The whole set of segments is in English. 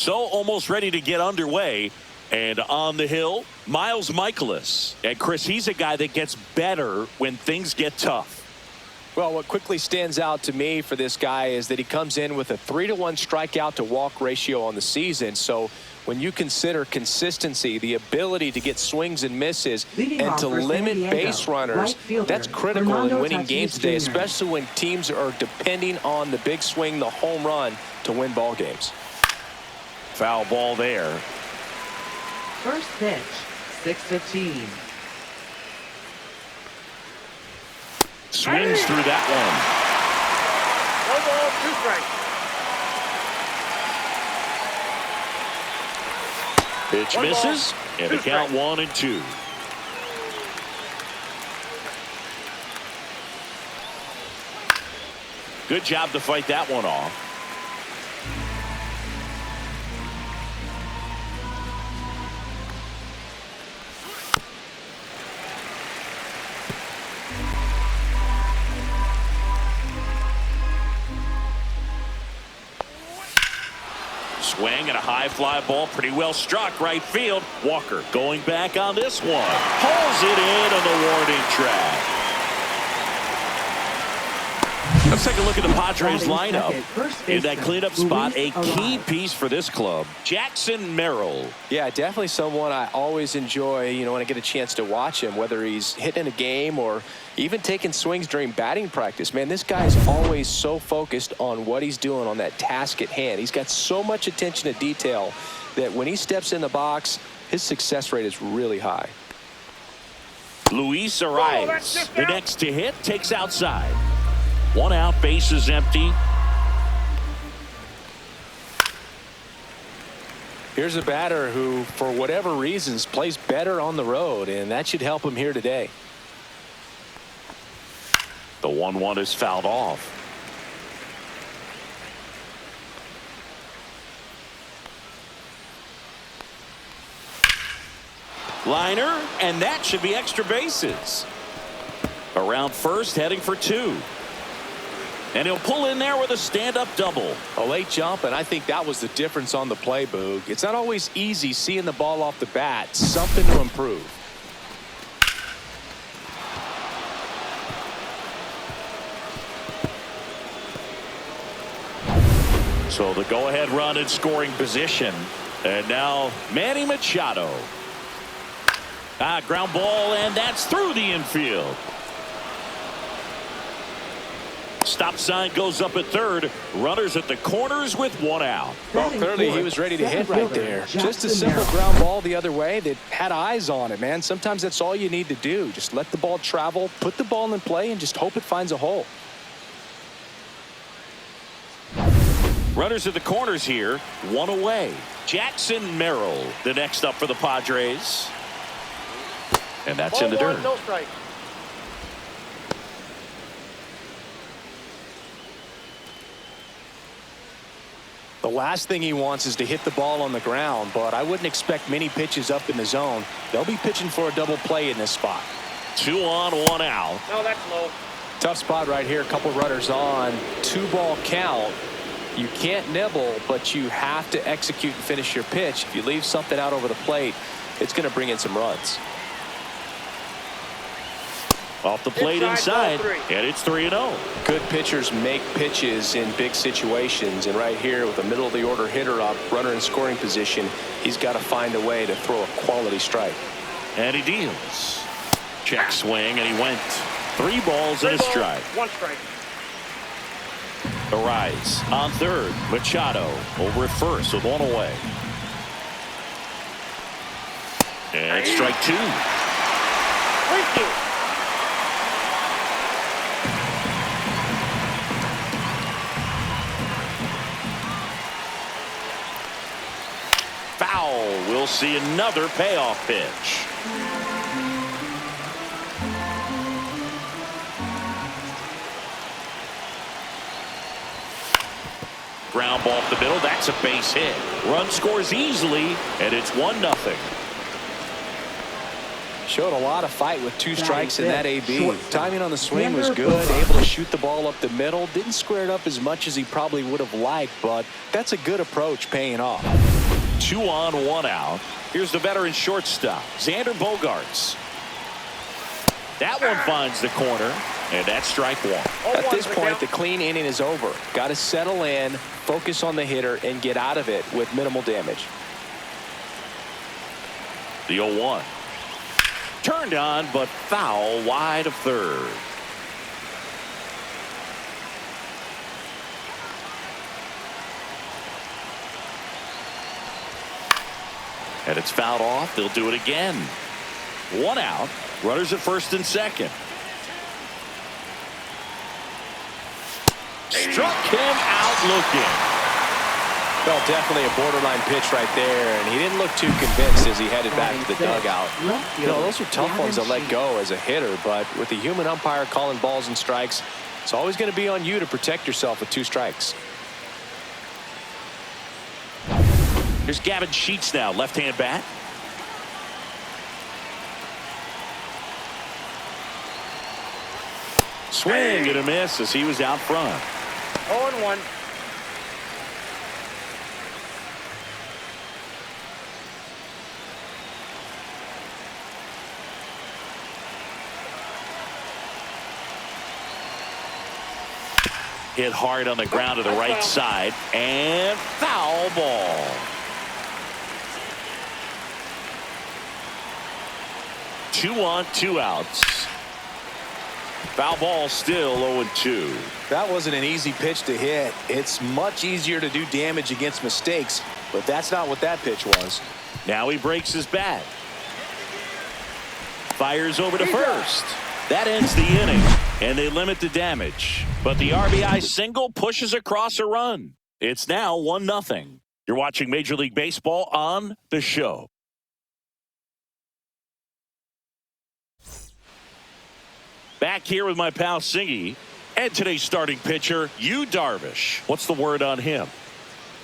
So almost ready to get underway. And on the hill, Miles Michaelis. And Chris, he's a guy that gets better when things get tough. Well, what quickly stands out to me for this guy is that he comes in with a 3-to-1 strikeout to walk ratio on the season. So when you consider consistency, the ability to get swings and misses, and to limit base runners, that's critical in winning games today, especially when teams are depending on the big swing, the home run, to win ball games. Foul ball there. First pitch, 6:15. Swings through that one. 1 ball, 2 strikes. Pitch misses, and the count 1-2. Good job to fight that one off. Swing and a high fly ball, pretty well struck right field. Walker going back on this one. Hauls it in on the warning track. Let's take a look at the Padres lineup. In that cleanup spot, a key piece for this club, Jackson Merrill. Yeah, definitely someone I always enjoy, when I get a chance to watch him, whether he's hitting a game or even taking swings during batting practice. Man, this guy is always so focused on what he's doing on that task at hand. He's got so much attention to detail that when he steps in the box, his success rate is really high. Luis Arias, the next to hit, takes outside. 1 out, bases empty. Here's a batter who, for whatever reasons, plays better on the road, and that should help him here today. The 1-1 is fouled off. Liner, and that should be extra bases. Around first, heading for 2. And he'll pull in there with a stand-up double. A late jump, and I think that was the difference on the play, Boog. It's not always easy seeing the ball off the bat. Something to improve. So the go-ahead run in scoring position. And now Manny Machado. Ground ball, and that's through the infield. Stop sign goes up at third. Runners at the corners with 1 out. Well, clearly he was ready to hit right there. Just a simple ground ball the other way that had eyes on it, man. Sometimes that's all you need to do. Just let the ball travel, put the ball in play, and just hope it finds a hole. Runners at the corners here, 1 away. Jackson Merrill, the next up for the Padres. And that's in the dirt. No strike. The last thing he wants is to hit the ball on the ground, but I wouldn't expect many pitches up in the zone. They'll be pitching for a double play in this spot. 2 on, 1 out. No, that's low. Tough spot right here. A couple runners on. 2-ball count. You can't nibble, but you have to execute and finish your pitch. If you leave something out over the plate, it's going to bring in some runs. Off the plate inside, and it's 3-0. Good pitchers make pitches in big situations, and right here with a middle of the order hitter up, runner in scoring position, he's got to find a way to throw a quality strike. And he deals. Check swing, and he went. 3 balls and a strike. 1 strike. Arise on third. Machado over at first with 1 away. And strike 2. 3-2. Foul. We'll see another payoff pitch. Ground ball up the middle. That's a base hit. Run scores easily, and it's 1-0. Showed a lot of fight with 2 strikes in that AB. Timing on the swing was good. Able to shoot the ball up the middle. Didn't square it up as much as he probably would have liked, but that's a good approach paying off. 2 on, 1 out. Here's the veteran shortstop, Xander Bogaerts. That one finds the corner, and that's strike 1. At this point, the clean inning is over. Got to settle in, focus on the hitter, and get out of it with minimal damage. The 0-1. Turned on, but foul wide of third. And it's fouled off. They'll do it again. 1 out. Runners at first and second. Struck him out looking. Well, definitely a borderline pitch right there, and he didn't look too convinced as he headed back to the dugout. You know, those are tough ones to let go as a hitter, but with the human umpire calling balls and strikes, it's always going to be on you to protect yourself with 2 strikes. Here's Gavin Sheets now, left-hand bat. Swing and a miss as he was out front. 0-1. Hit hard on the ground to the right side, and foul ball. Two on, 2 outs. Foul ball, still 0-2. That wasn't an easy pitch to hit. It's much easier to do damage against mistakes, but that's not what that pitch was. Now he breaks his bat. Fires over to first. That ends the inning, and they limit the damage. But the RBI single pushes across a run. It's now 1-0. You're watching Major League Baseball on The Show. Back here with my pal Singy, and today's starting pitcher, Yu Darvish. What's the word on him?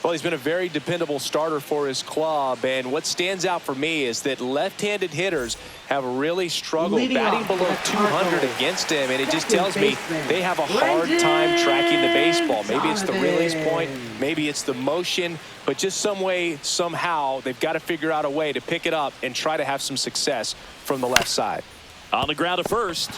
Well, he's been a very dependable starter for his club, and what stands out for me is that left-handed hitters have really struggled batting below 200 against him, and it just tells me they have a hard time tracking the baseball. Maybe it's the release point, maybe it's the motion, but just some way, somehow, they've got to figure out a way to pick it up and try to have some success from the left side. On the ground at first.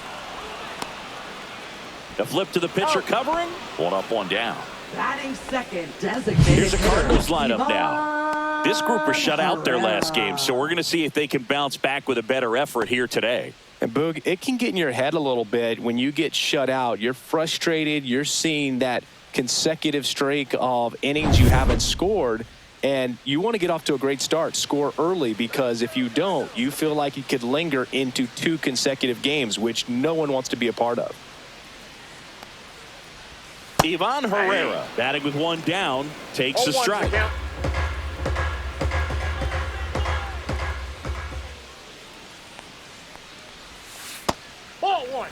A flip to the pitcher covering. 1 up, 1 down. Batting second, designated. Here's the Cardinals lineup now. This group was shut out their last game, so we're going to see if they can bounce back with a better effort here today. And Boog, it can get in your head a little bit when you get shut out. You're frustrated. You're seeing that consecutive streak of innings you haven't scored, and you want to get off to a great start, score early, because if you don't, you feel like you could linger into 2 consecutive games, which no one wants to be a part of. Ivan Herrera, batting with 1 down, takes a strike. Ball 1.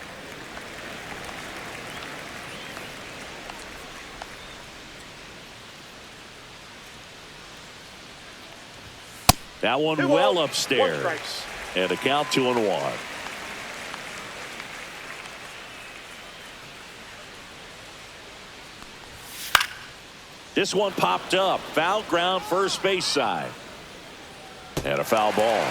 That one well upstairs. And a count 2-1. This one popped up. Foul ground, first base side. And a foul ball.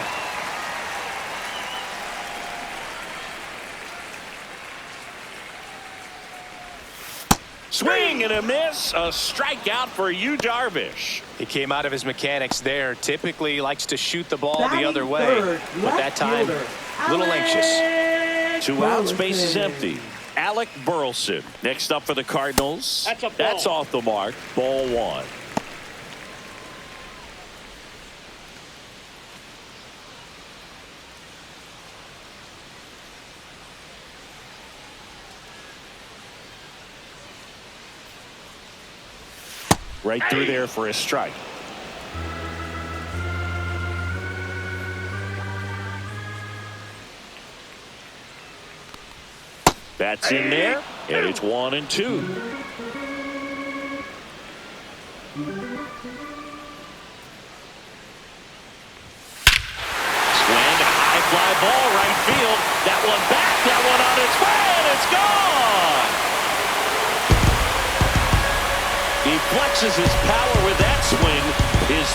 Swing and a miss. A strikeout for Yu Darvish. He came out of his mechanics there. Typically likes to shoot the ball the other way, but that time, a little anxious. 2 outs, base is empty. Alec Burleson next up for the Cardinals. That's off the mark. Ball 1. Right through there for a strike. That's in there, and it's 1-2. Swing, a high fly ball, right field. That one back, that one on its way, and it's gone. He flexes his power with that swing, his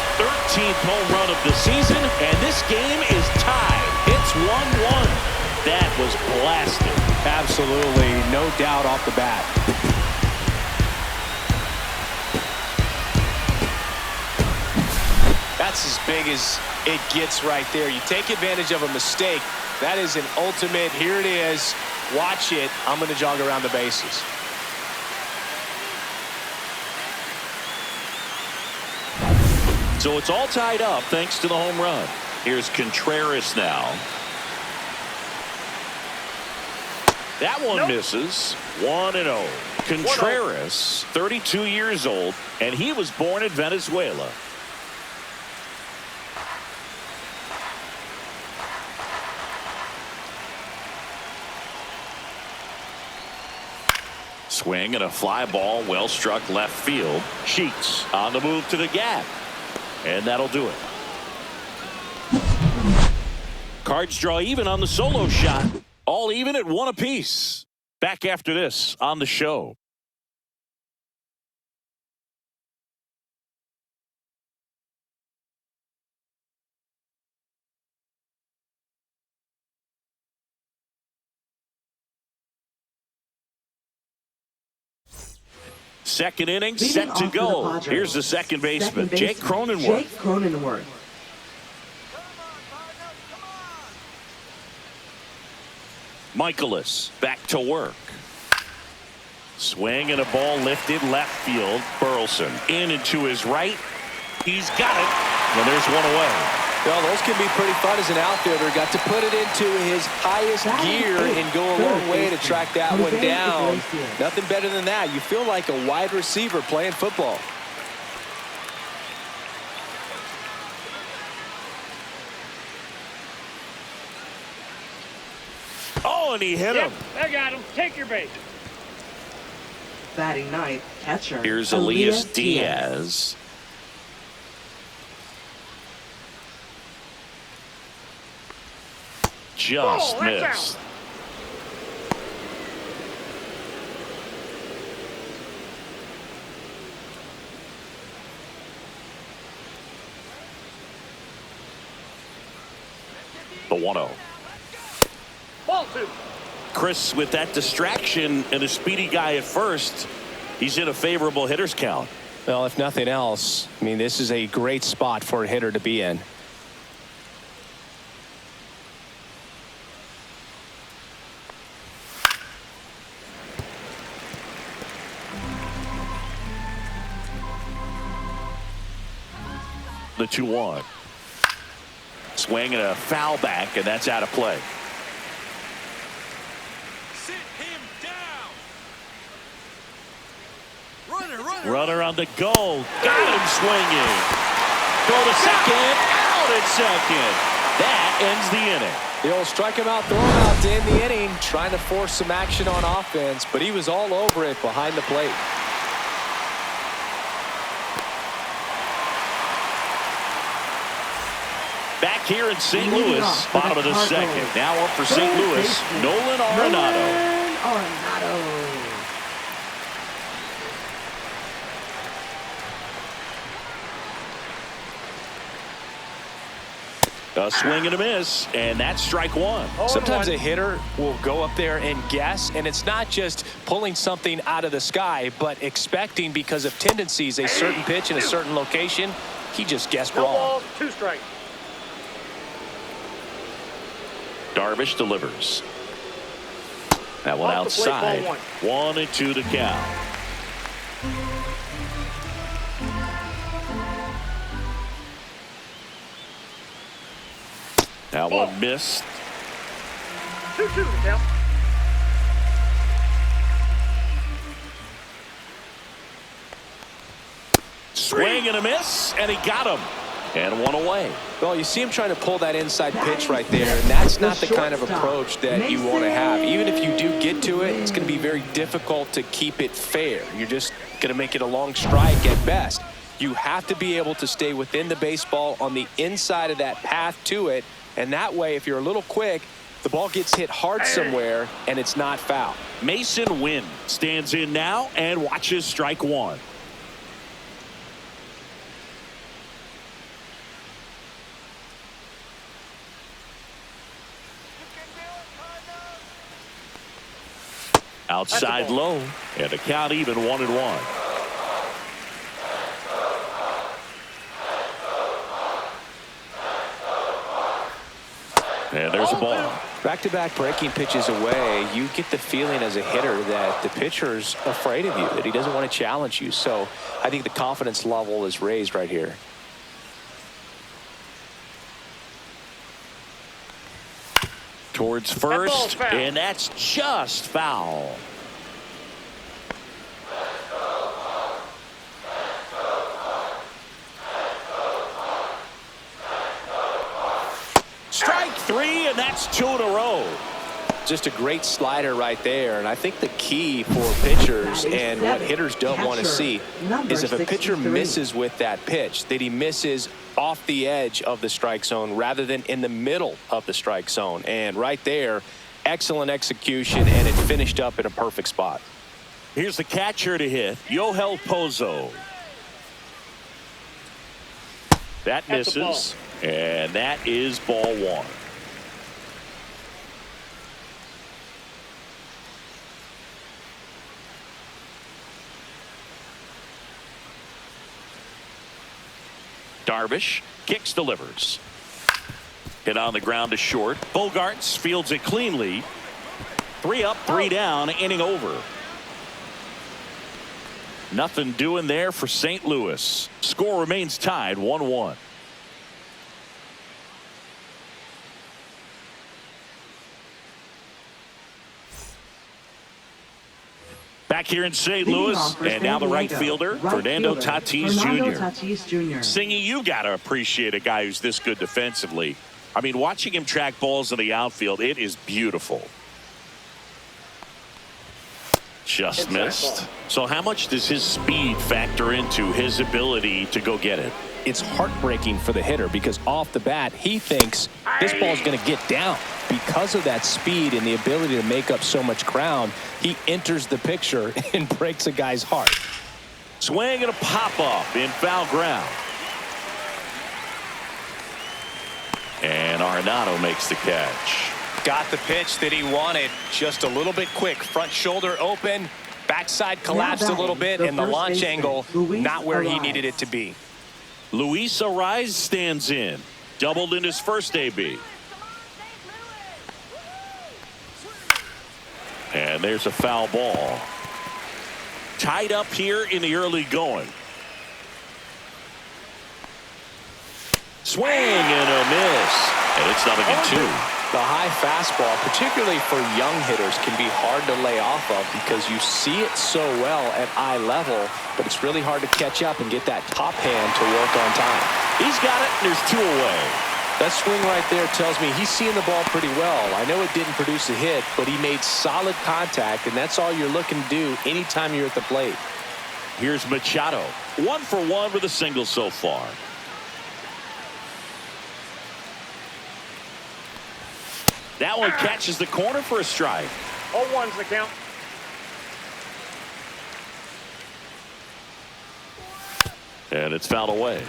13th home run of the season, and this game is tied. It's 1-1. That was blasted. Absolutely, no doubt off the bat. That's as big as it gets right there. You take advantage of a mistake. That is an ultimate, here it is, watch it, I'm going to jog around the bases. So it's all tied up thanks to the home run. Here's Contreras now. That one misses. 1-0. Contreras, 32 years old, and he was born in Venezuela. Swing and a fly ball, well struck left field. Sheets on the move to the gap. And that'll do it. Cards draw even on the solo shot. All even at 1 apiece. Back after this on the show. Second inning set to go. Here's the second baseman, Jake Cronenworth. Michaelis back to work. Swing and a ball lifted left field. Burleson in and to his right. He's got it. And there's one away. Well, those can be pretty fun as an outfielder. Got to put it into his highest gear and go a long way to track that one down. Nothing better than that. You feel like a wide receiver playing football. Oh, and he hit him. I got him. Take your bait. Batting ninth, catcher. Here's Elias Diaz. Just missed. The 1-0. Ball 2. Chris, with that distraction and a speedy guy at first, he's in a favorable hitter's count. Well, if nothing else, I mean, this is a great spot for a hitter to be in. The 2-1. Swing and a foul back, and that's out of play. Sit him down. Runner on the go. Got him swinging. Throw to second. Out at second. That ends the inning. The old strike him out, throw him out to end the inning, trying to force some action on offense, but he was all over it behind the plate. Back here in St. Louis, bottom of the second. Now up for St. Louis, Nolan Arenado. A swing and a miss, and that's strike one. Sometimes a hitter will go up there and guess, and it's not just pulling something out of the sky, but expecting because of tendencies a certain pitch in a certain location. He just guessed wrong. Balls, 2 strikes. Darvish delivers. That one outside. 1-2 to count. That one missed. 2-2 to count. Swing and a miss, and he got him. And one away. Well, you see him trying to pull that inside pitch right there, and that's not the kind of approach that you want to have. Even if you do get to it, it's going to be very difficult to keep it fair. You're just going to make it a long strike at best. You have to be able to stay within the baseball on the inside of that path to it, and that way, if you're a little quick, the ball gets hit hard somewhere, and it's not foul. Mason Wynn stands in now and watches strike one. Outside low, and the count even 1-1. And there's a ball. Back-to-back breaking pitches away, you get the feeling as a hitter that the pitcher's afraid of you, that he doesn't want to challenge you. So I think the confidence level is raised right here. Towards first, and that's just foul. Strike three, and that's 2 in a row. Just a great slider right there. And I think the key for pitchers and what hitters don't want to see is if a pitcher misses with that pitch, that he misses off the edge of the strike zone rather than in the middle of the strike zone. And right there, excellent execution, and it finished up in a perfect spot. Here's the catcher to hit, Yohel Pozo. That misses, and that is ball one. Darvish kicks, delivers. Hit on the ground to short. Bogarts fields it cleanly. 3 up, 3 down, inning over. Nothing doing there for St. Louis. Score remains tied 1-1. Back here in St. Louis, and now the right fielder, Fernando Tatis Jr. Singy, you got to appreciate a guy who's this good defensively. I mean, watching him track balls in the outfield, it is beautiful. Just missed. So how much does his speed factor into his ability to go get it? It's heartbreaking for the hitter because off the bat, he thinks this ball's going to get down. Because of that speed and the ability to make up so much ground, he enters the picture and breaks a guy's heart. Swing and a pop-up in foul ground. And Arenado makes the catch. Got the pitch that he wanted. Just a little bit quick. Front shoulder open. Backside collapsed a little bit, and the launch angle not where he needed it to be. Luis Ariz stands in. Doubled in his first AB. And there's a foul ball. Tied up here in the early going. Swing and a miss. And it's 0-2. The high fastball, particularly for young hitters, can be hard to lay off of because you see it so well at eye level, but it's really hard to catch up and get that top hand to work on time. He's got it, and there's 2 away. That swing right there tells me he's seeing the ball pretty well. I know it didn't produce a hit, but he made solid contact, and that's all you're looking to do anytime you're at the plate. Here's Machado. 1 for 1 with a single so far. That one catches the corner for a strike. 0-1's the count. And it's fouled away.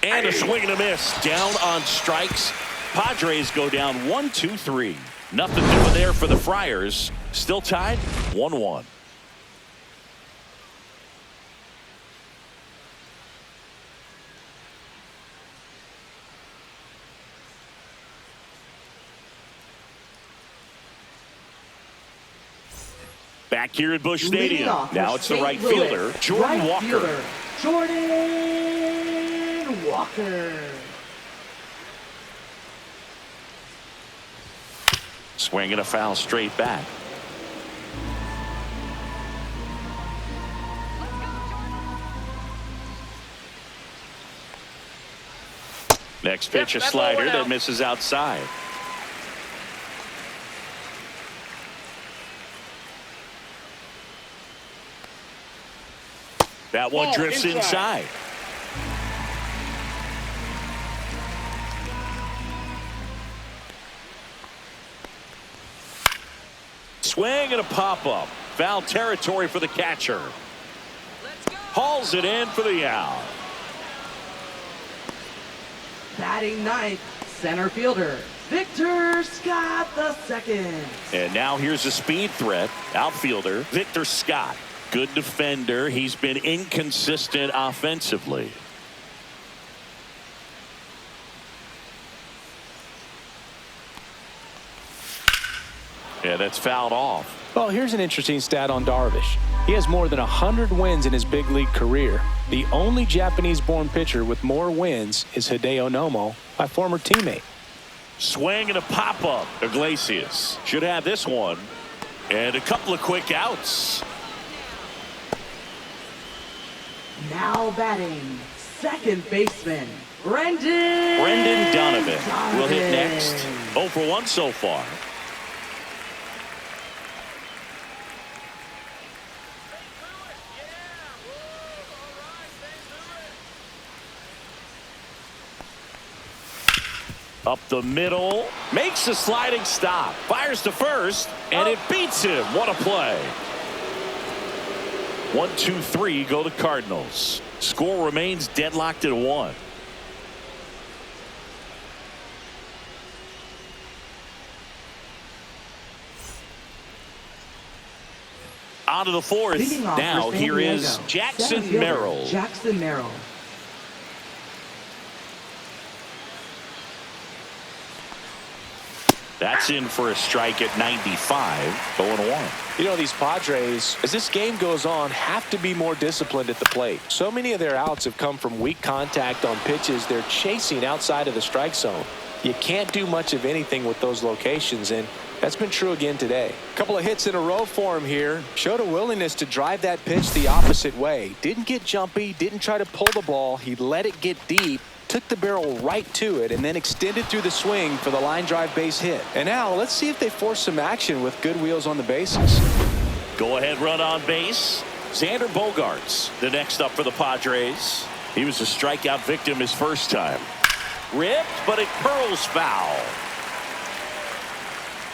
And a swing and a miss. Down on strikes. Padres go down 1-2-3. Nothing doing there for the Friars. Still tied 1-1. Back here at Busch Stadium. Now it's the right fielder, Jordan Walker. Jordan Walker. Swing and a foul straight back. Next pitch, a slider that misses outside. That one drifts inside. Swing and a pop-up. Foul territory for the catcher. Hauls it in for the out. Batting ninth, center fielder, Victor Scott II. And now here's a speed threat. Outfielder, Victor Scott. Good defender. He's been inconsistent offensively. Yeah, that's fouled off. Well, here's an interesting stat on Darvish. He has more than 100 wins in his big league career. The only Japanese-born pitcher with more wins is Hideo Nomo, my former teammate. Swing and a pop-up. Iglesias should have this one. And a couple of quick outs. Now batting, second baseman, Brendan Donovan will hit next. 0 for 1 so far. Up the middle, makes a sliding stop, fires to first, and it beats him. What a play. 1-2-3 go the Cardinals. Score remains deadlocked at 1. On to the fourth. Now here is Jackson Merrill. Jackson Merrill. That's in for a strike at 95. 0-1. You know, these Padres, as this game goes on, have to be more disciplined at the plate. So many of their outs have come from weak contact on pitches they're chasing outside of the strike zone. You can't do much of anything with those locations, and that's been true again today. A couple of hits in a row for him here. Showed a willingness to drive that pitch the opposite way. Didn't get jumpy, didn't try to pull the ball. He let it get deep, took the barrel right to it, and then extended through the swing for the line drive base hit. And now let's see if they force some action with good wheels on the bases. Go ahead run on base. Xander Bogaerts the next up for the Padres. He was a strikeout victim his first time. Ripped, but it curls foul.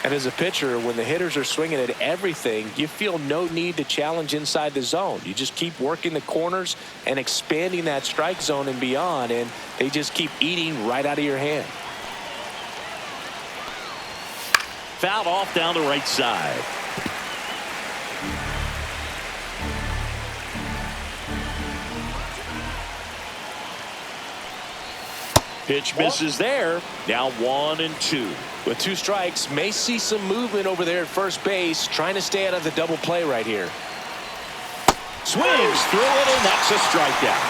And as a pitcher, when the hitters are swinging at everything, you feel no need to challenge inside the zone. You just keep working the corners and expanding that strike zone and beyond, and they just keep eating right out of your hand. Fouled off down the right side. Pitch misses there. Now 1-2. With 2 strikes, may see some movement over there at first base, trying to stay out of the double play right here. Swings through it, and that's a strikeout.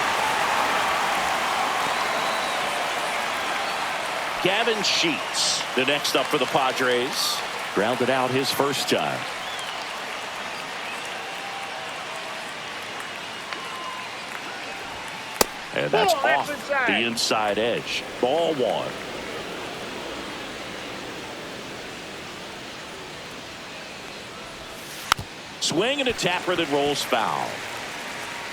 Gavin Sheets the next up for the Padres. Grounded out his first time. And that's off the inside edge. Ball 1. Swing and a tapper that rolls foul.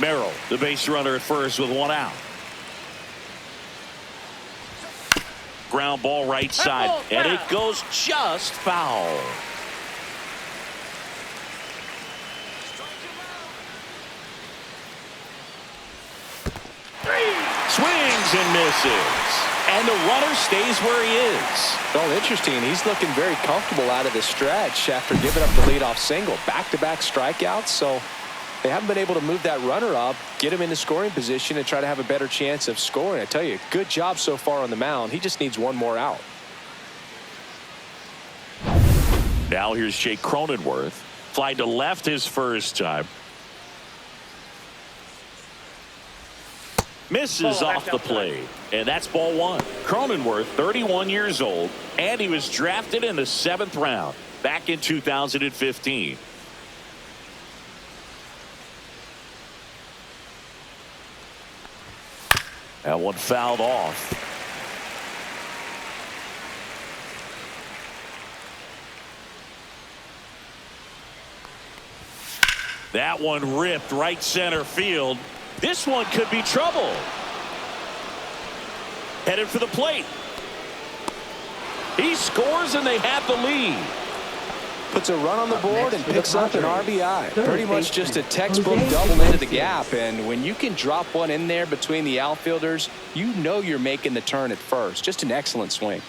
Merrill, the base runner at first with 1 out. Ground ball right side, and it goes just foul. Swings and misses. And the runner stays where he is. Well, interesting. He's looking very comfortable out of the stretch after giving up the leadoff single. Back-to-back strikeouts, so they haven't been able to move that runner up, get him into scoring position, and try to have a better chance of scoring. I tell you, good job so far on the mound. He just needs 1 more out. Now here's Jake Cronenworth. Fly to left his first time. Misses off the plate, and that's ball 1. Cronenworth, 31 years old, and he was drafted in the 7th round back in 2015. That one fouled off. That one ripped right center field. This one could be trouble. Headed for the plate. He scores and they have the lead. puts a run on the board and picks up an RBI. Pretty much just a textbook double into the gap. And when you can drop one in there between the outfielders, you know you're making the turn at first. Just an excellent swing.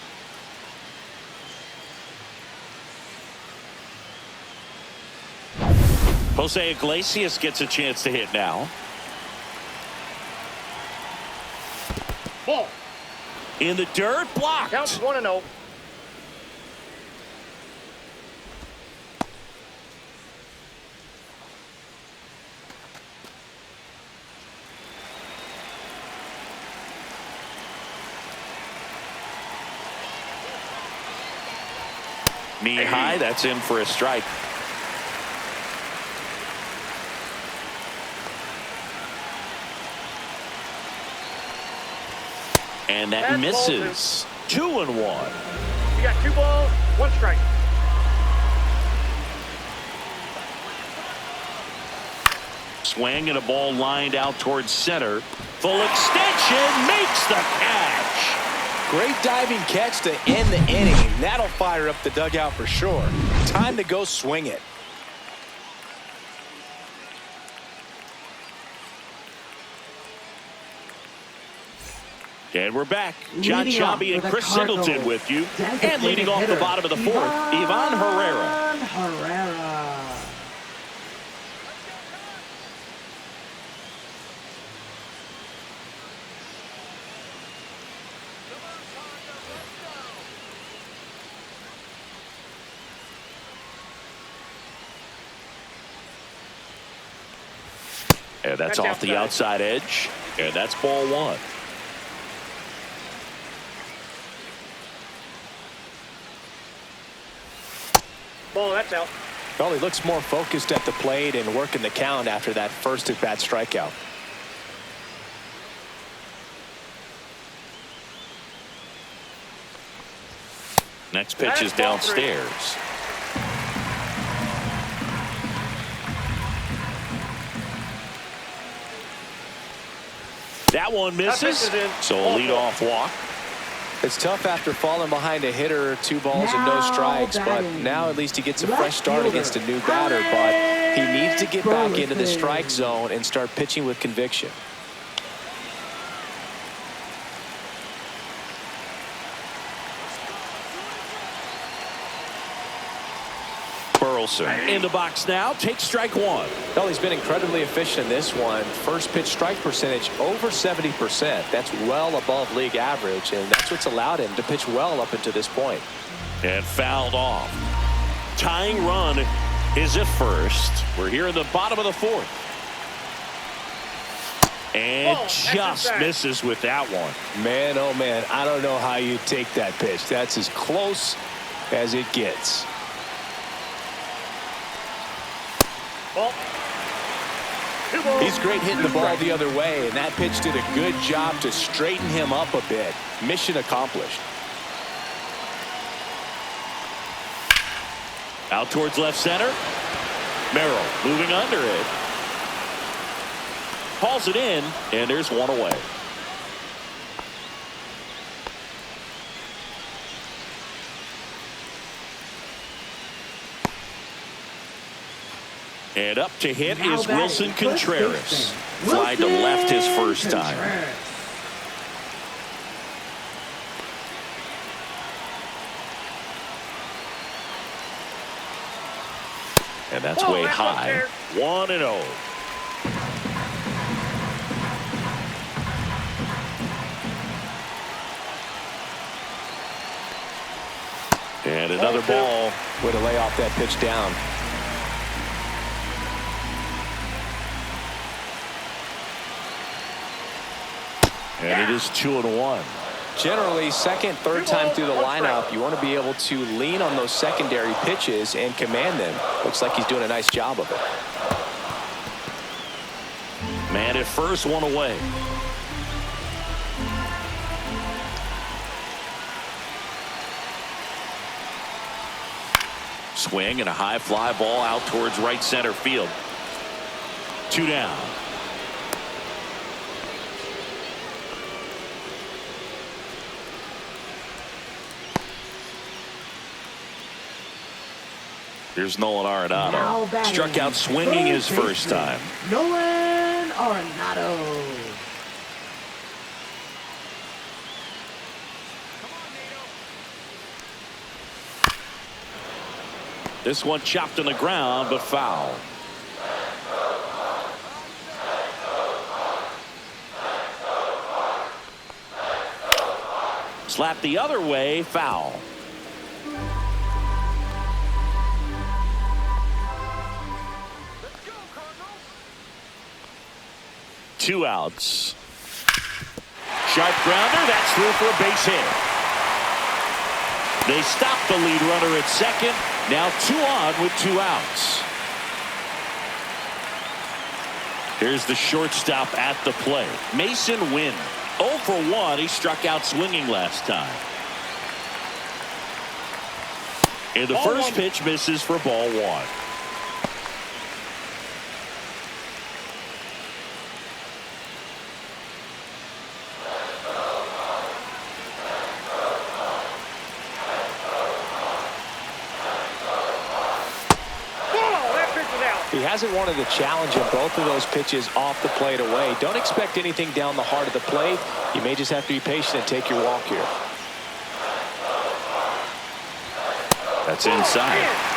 Jose Iglesias gets a chance to hit now. Ball. In the dirt, blocked. Count 1-0. Knee high, that's in for a strike. And that That's misses. 2-1. You got 2 balls, 1 strike. Swing and a ball lined out towards center. Full extension, makes the catch. Great diving catch to end the inning. That'll fire up the dugout for sure. Time to go swing it. And we're back. John Leading off Sciambi and for the Chris Cardinals, Singleton with you. And designated leading off the hitter, bottom of the fourth, Ivan Herrera. And that's off the outside edge. And that's ball 1. Ball, that's out. Well, he looks more focused at the plate and working the count after that first at-bat strikeout. Next pitch is downstairs. That one misses. So a leadoff walk. It's tough after falling behind a hitter, 2 balls and no strikes, but now at least he gets a fresh start against a new batter. But he needs to get back into the strike zone and start pitching with conviction. Burleson in the box now, takes strike 1. Well, he's been incredibly efficient in this one. First pitch strike percentage over 70%. That's well above league average, and that's what's allowed him to pitch well up until this point. And fouled off. Tying run is at first. We're here in the bottom of the 4th. And just misses with that one. Man, oh man, I don't know how you take that pitch. That's as close as it gets. Ball. 2 balls. He's great hitting the ball the other way, and that pitch did a good job to straighten him up a bit. Mission accomplished. Out towards left center. Merrill moving under it. Hauls it in, and there's one away. And up to hit is Wilson Contreras. Fly to left his first time. And that's way high. 1-0. And another ball. Way to lay off that pitch down. And it is 2-1. Generally, second, third time through the lineup, you want to be able to lean on those secondary pitches and command them. Looks like he's doing a nice job of it. Man at first, 1 away. Swing and a high fly ball out towards right center field. 2 down. Here's Nolan Now Arenado. batting, Struck out swinging his third first baseman, time. Nolan Arenado. This one chopped on the ground, but foul. Slap the other way, foul. Let's go, Cardinals. 2 outs. Sharp grounder, that's through for a base hit. They stop the lead runner at second. Now 2 on with 2 outs. Here's the shortstop at the plate. Mason Wynn. 0 for 1. He struck out swinging last time. And the first pitch misses for ball 1. He hasn't wanted a challenge in both of those pitches off the plate away. Don't expect anything down the heart of the plate. You may just have to be patient and take your walk here. That's inside.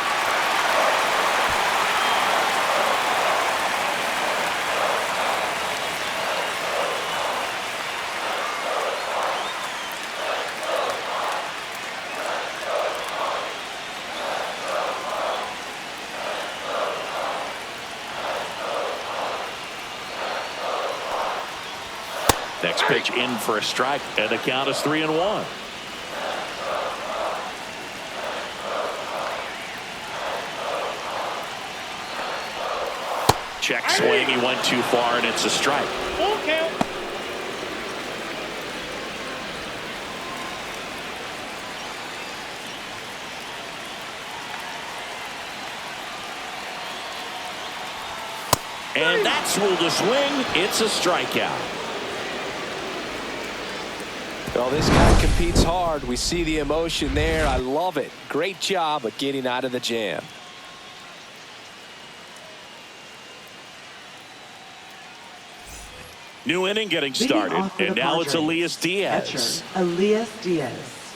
Next pitch in for a strike, and the count is 3-1. Check swing, he went too far, and it's a strike. Full count. And that's ruled a swing. It's a strikeout. Well, this guy competes hard. We see the emotion there. I love it. Great job of getting out of the jam. New inning getting started, and now it's Elias Diaz. Catcher, Elias Diaz.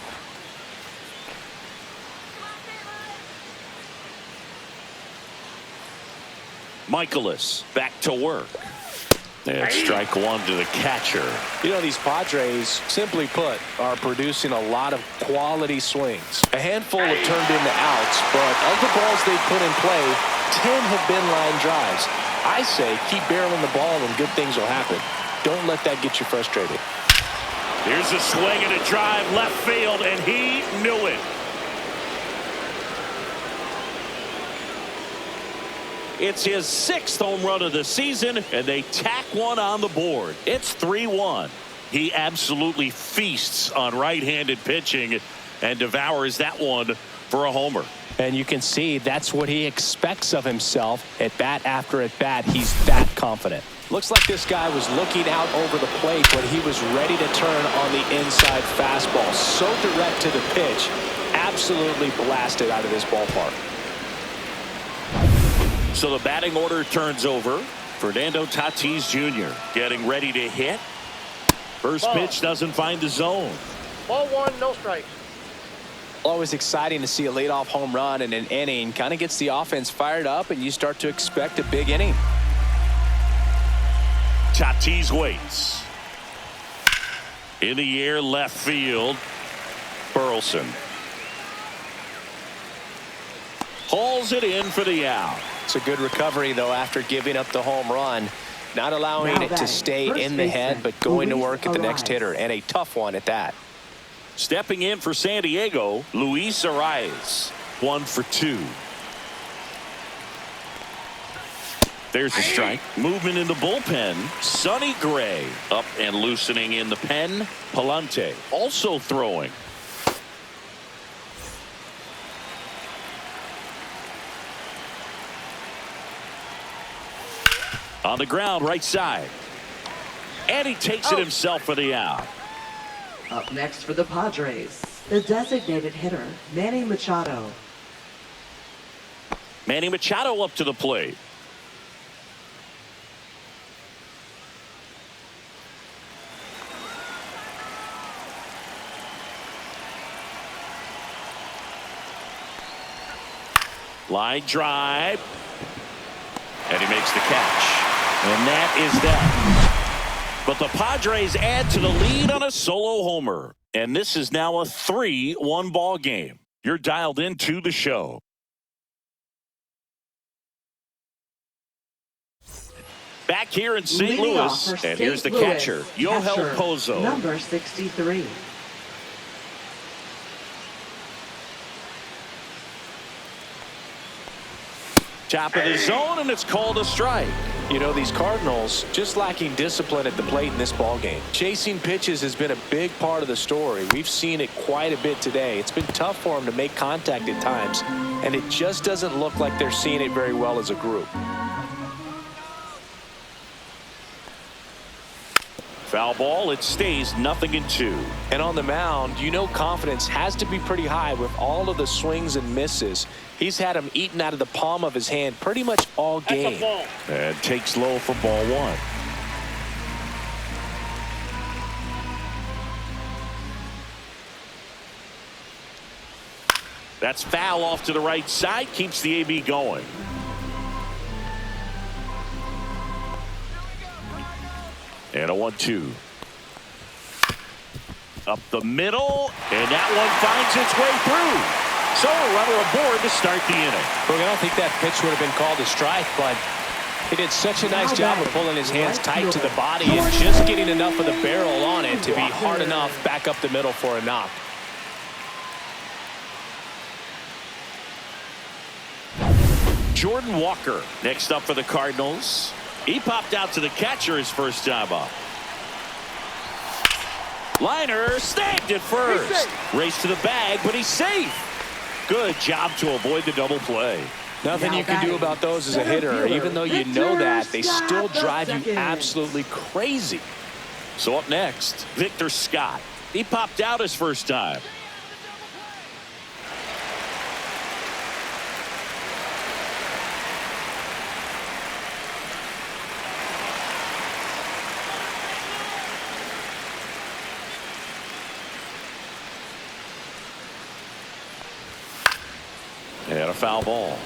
Michaelis back to work. And strike 1 to the catcher. You know, these Padres, simply put, are producing a lot of quality swings. A handful have turned into outs, but of the balls they've put in play, 10 have been line drives. I say keep barreling the ball and good things will happen. Don't let that get you frustrated. Here's a swing and a drive left field, and he knew it. It's his 6th home run of the season, and they tack one on the board. It's 3-1. He absolutely feasts on right-handed pitching and devours that one for a homer. And you can see that's what he expects of himself at bat after at bat. He's that confident. Looks like this guy was looking out over the plate, but he was ready to turn on the inside fastball. So direct to the pitch. Absolutely blasted out of this ballpark. So the batting order turns over. Fernando Tatis Jr. getting ready to hit. First pitch doesn't find the zone. Ball 1, no strikes. Always exciting to see a leadoff home run in an inning. Kind of gets the offense fired up, and you start to expect a big inning. Tatis waits. In the air, left field. Burleson hauls it in for the out. It's a good recovery, though, after giving up the home run. Not allowing it to stay in the head, but going to work at the next hitter, and a tough one at that. Stepping in for San Diego, Luis Arias. 1 for 2. There's a strike. Movement in the bullpen. Sonny Gray up and loosening in the pen. Palante also throwing. On the ground, right side. And he takes it himself for the out. Up next for the Padres, the designated hitter, Manny Machado. Manny Machado up to the plate. Line drive. And he makes the catch. And that is that. But the Padres add to the lead on a solo homer. And this is now a 3-1 ball game. You're dialed into the show. Back here in St. Louis, and here's the catcher, Yohel Pozo. Number 63. Top of the zone, and it's called a strike. You know, these Cardinals just lacking discipline at the plate in this ball game. Chasing pitches has been a big part of the story. We've seen it quite a bit today. It's been tough for them to make contact at times, and it just doesn't look like they're seeing it very well as a group. Foul ball, it stays 0-2. And on the mound, you know confidence has to be pretty high with all of the swings and misses. He's had them eaten out of the palm of his hand pretty much all game. And takes low for ball one. That's foul off to the right side, keeps the AB going. And a 1-2. Up the middle, and that one finds its way through. So a runner aboard to start the inning. Look, I don't think that pitch would have been called a strike, but he did such a nice job of pulling his hands tight to the body and just getting enough of the barrel on it to be hard enough back up the middle for a knock. Jordan Walker next up for the Cardinals. He popped out to the catcher his first time up. Liner snagged at first. Race to the bag, but he's safe. Good job to avoid the double play. Nothing you can do about those as a hitter. Even though you know that, they still drive you absolutely crazy. So up next, Victor Scott. He popped out his first time. And a foul ball.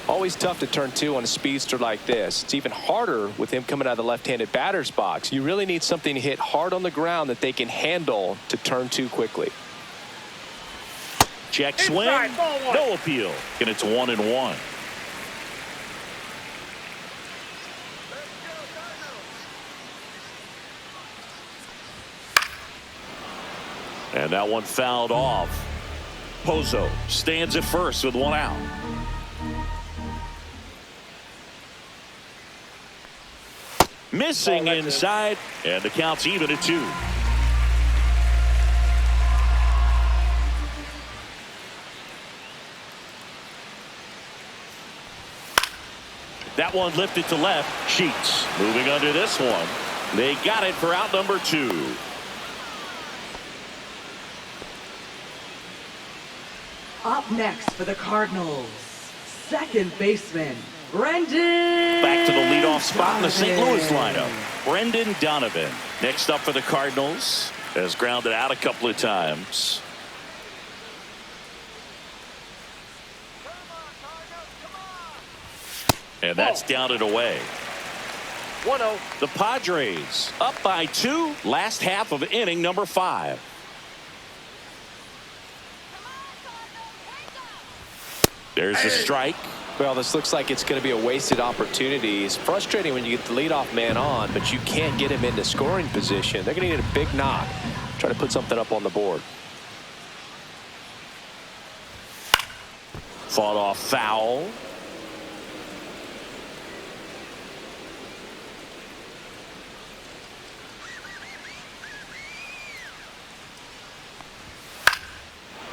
Always tough to turn two on a speedster like this. It's even harder with him coming out of the left-handed batter's box. You really need something to hit hard on the ground that they can handle to turn two quickly. Check swing. No appeal. And it's 1-1. And that one fouled off. Pozo stands at first with one out. Missing inside, and the count's even at 2. That one lifted to left. Sheets moving under this one. They got it for out number 2. Up next for the Cardinals, second baseman, Brendan. Back to the leadoff spot in the St. Louis lineup. Brendan Donovan. Next up for the Cardinals. Has grounded out a couple of times. And that's down and away. 1-0. The Padres up by 2. Last half of inning number 5. There's a strike. Well, this looks like it's going to be a wasted opportunity. It's frustrating when you get the leadoff man on, but you can't get him into scoring position. They're going to need a big knock. Try to put something up on the board. Fought off foul.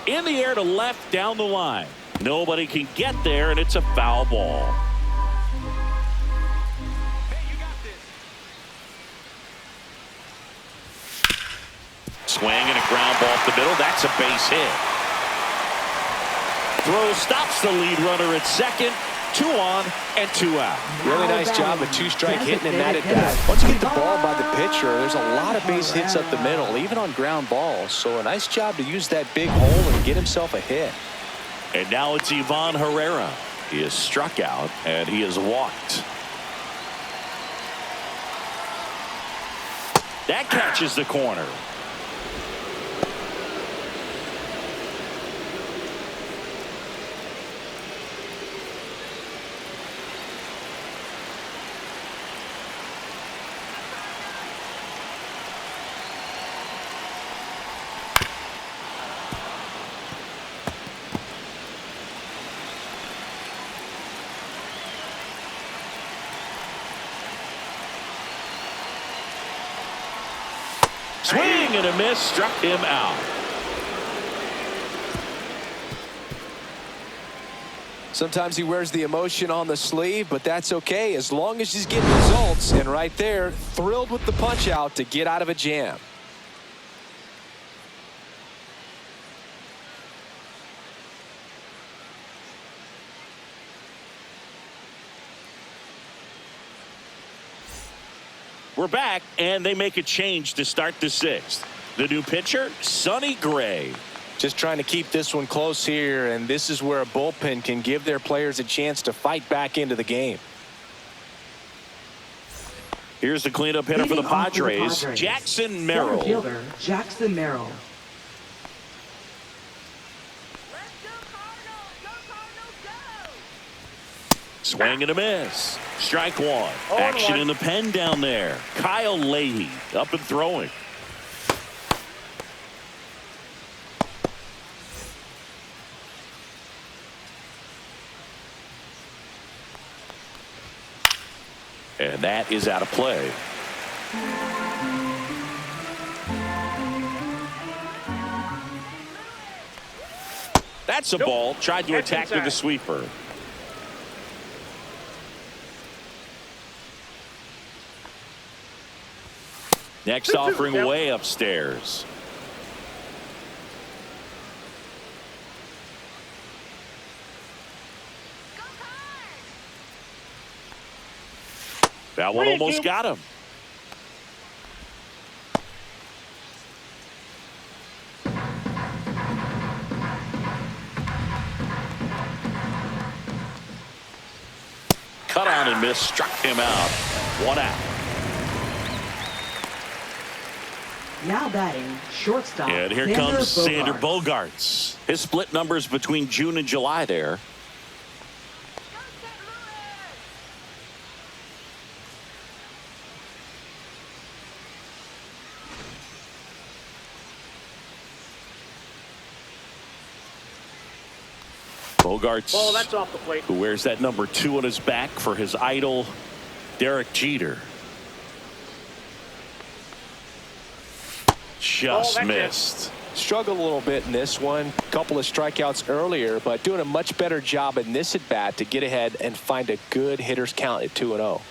In the air to left down the line. Nobody can get there, and it's a foul ball. Swing and a ground ball up the middle. That's a base hit. throw stops the lead runner at second. 2 on and 2 out. Really nice job of two-strike hitting in that at bat. Once you get the ball by the pitcher, there's a lot of base hits up the middle, even on ground balls. So a nice job to use that big hole and get himself a hit. And now it's Ivan Herrera. He is struck out and he is walked. That catches the corner. Swing and a miss, struck him out. Sometimes he wears the emotion on the sleeve, but that's okay as long as he's getting results. And right there, thrilled with the punch out to get out of a jam. We're back, and they make a change to start the 6th. The new pitcher, Sonny Gray. Just trying to keep this one close here, and this is where a bullpen can give their players a chance to fight back into the game. Here's the cleanup hitter for the Padres, Jackson Merrill. Center fielder, Jackson Merrill. Let's go, Cardinals! Go, Cardinals, go! Swing and a miss. Strike 1. Action in the pen down there. Kyle Leahy up and throwing. And that is out of play. That's a ball. Tried to attack with the sweeper. Next offering way upstairs. That one almost got him. Cut on and miss, struck him out. 1 out. Now batting, shortstop. And here comes Sander Bogarts. His split numbers between June and July there. Bogarts, that's off the plate. who wears that number 2 on his back for his idol, Derek Jeter. Just missed. Struggled a little bit in this one. A couple of strikeouts earlier, but doing a much better job in this at bat to get ahead and find a good hitter's count at 2-0.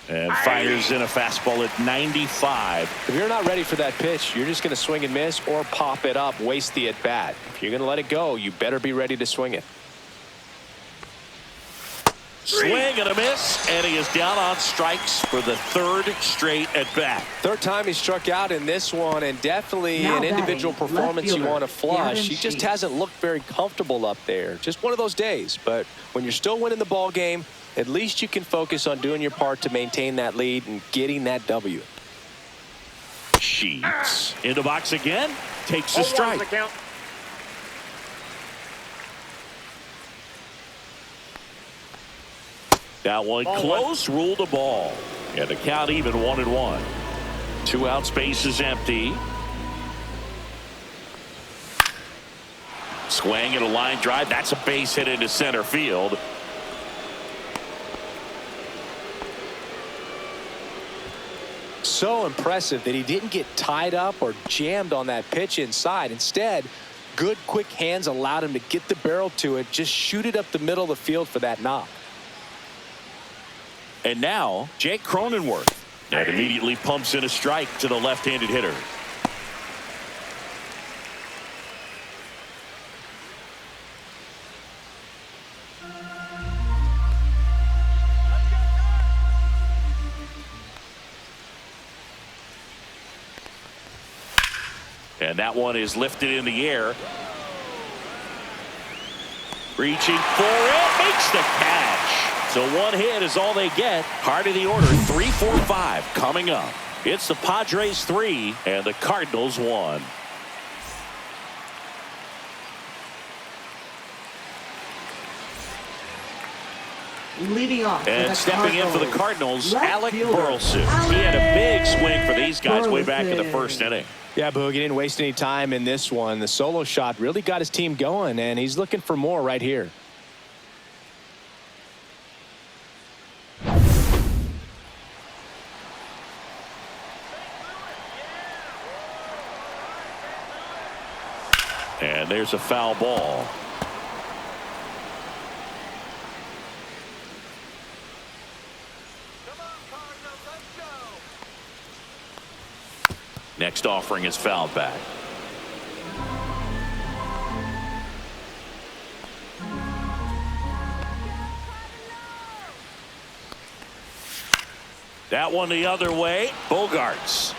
And fires in a fastball at 95. If you're not ready for that pitch, you're just going to swing and miss or pop it up, waste the at bat. If you're going to let it go, you better be ready to swing it. Swing and a miss, and he is down on strikes for the 3rd straight at bat. 3rd time he struck out in this one, and definitely Now an individual batting, performance you left want to fielder, flush. Gavin He just Sheets. hasn't looked very comfortable up there. Just one of those days. But when you're still winning the ball game, at least you can focus on doing your part to maintain that lead and getting that W. Sheets in the box again, takes a 0-1's the strike. count. That one close, ruled a ball. And the count even 1-1. 2 out, space is empty. Swing and a line drive. That's a base hit into center field. So impressive that he didn't get tied up or jammed on that pitch inside. Instead, Good, quick hands allowed him to get the barrel to it. Just shoot it up the middle of the field for that knock. And now, Jake Cronenworth. That immediately pumps in a strike to the left-handed hitter. And that one is lifted in the air. Reaching for it, makes the catch. So one hit is all they get. Heart of the order, 3, 4, 5 coming up. It's the Padres 3 and the Cardinals 1. Leading off. And stepping in for the Cardinals, Alec Burleson. He had a big swing for these guys way back in the first inning. Yeah, Boog, he didn't waste any time in this one. The solo shot really got his team going, and he's looking for more right here. And there's a foul ball. Next offering is fouled back. That one the other way. Bogarts.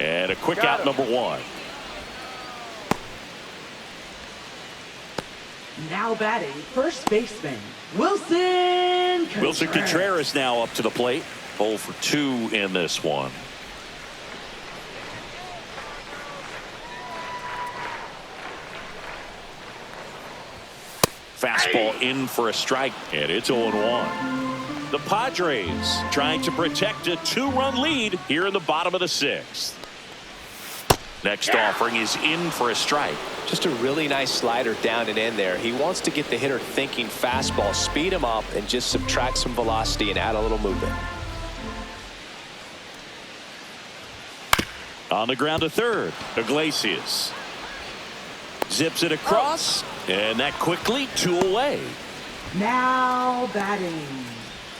And a quick out, number 1. Now batting, first baseman, Wilson Contreras. Wilson Contreras now up to the plate. 0 for 2 in this one. Fastball in for a strike, and it's 0-1. The Padres trying to protect a 2-run lead here in the bottom of the 6th. Next offering is in for a strike. Just a really nice slider down and in there. He wants to get the hitter thinking fastball, speed him up, and just subtract some velocity and add a little movement. On the ground to third, Iglesias. Zips it across, and that quickly 2 away. Now batting,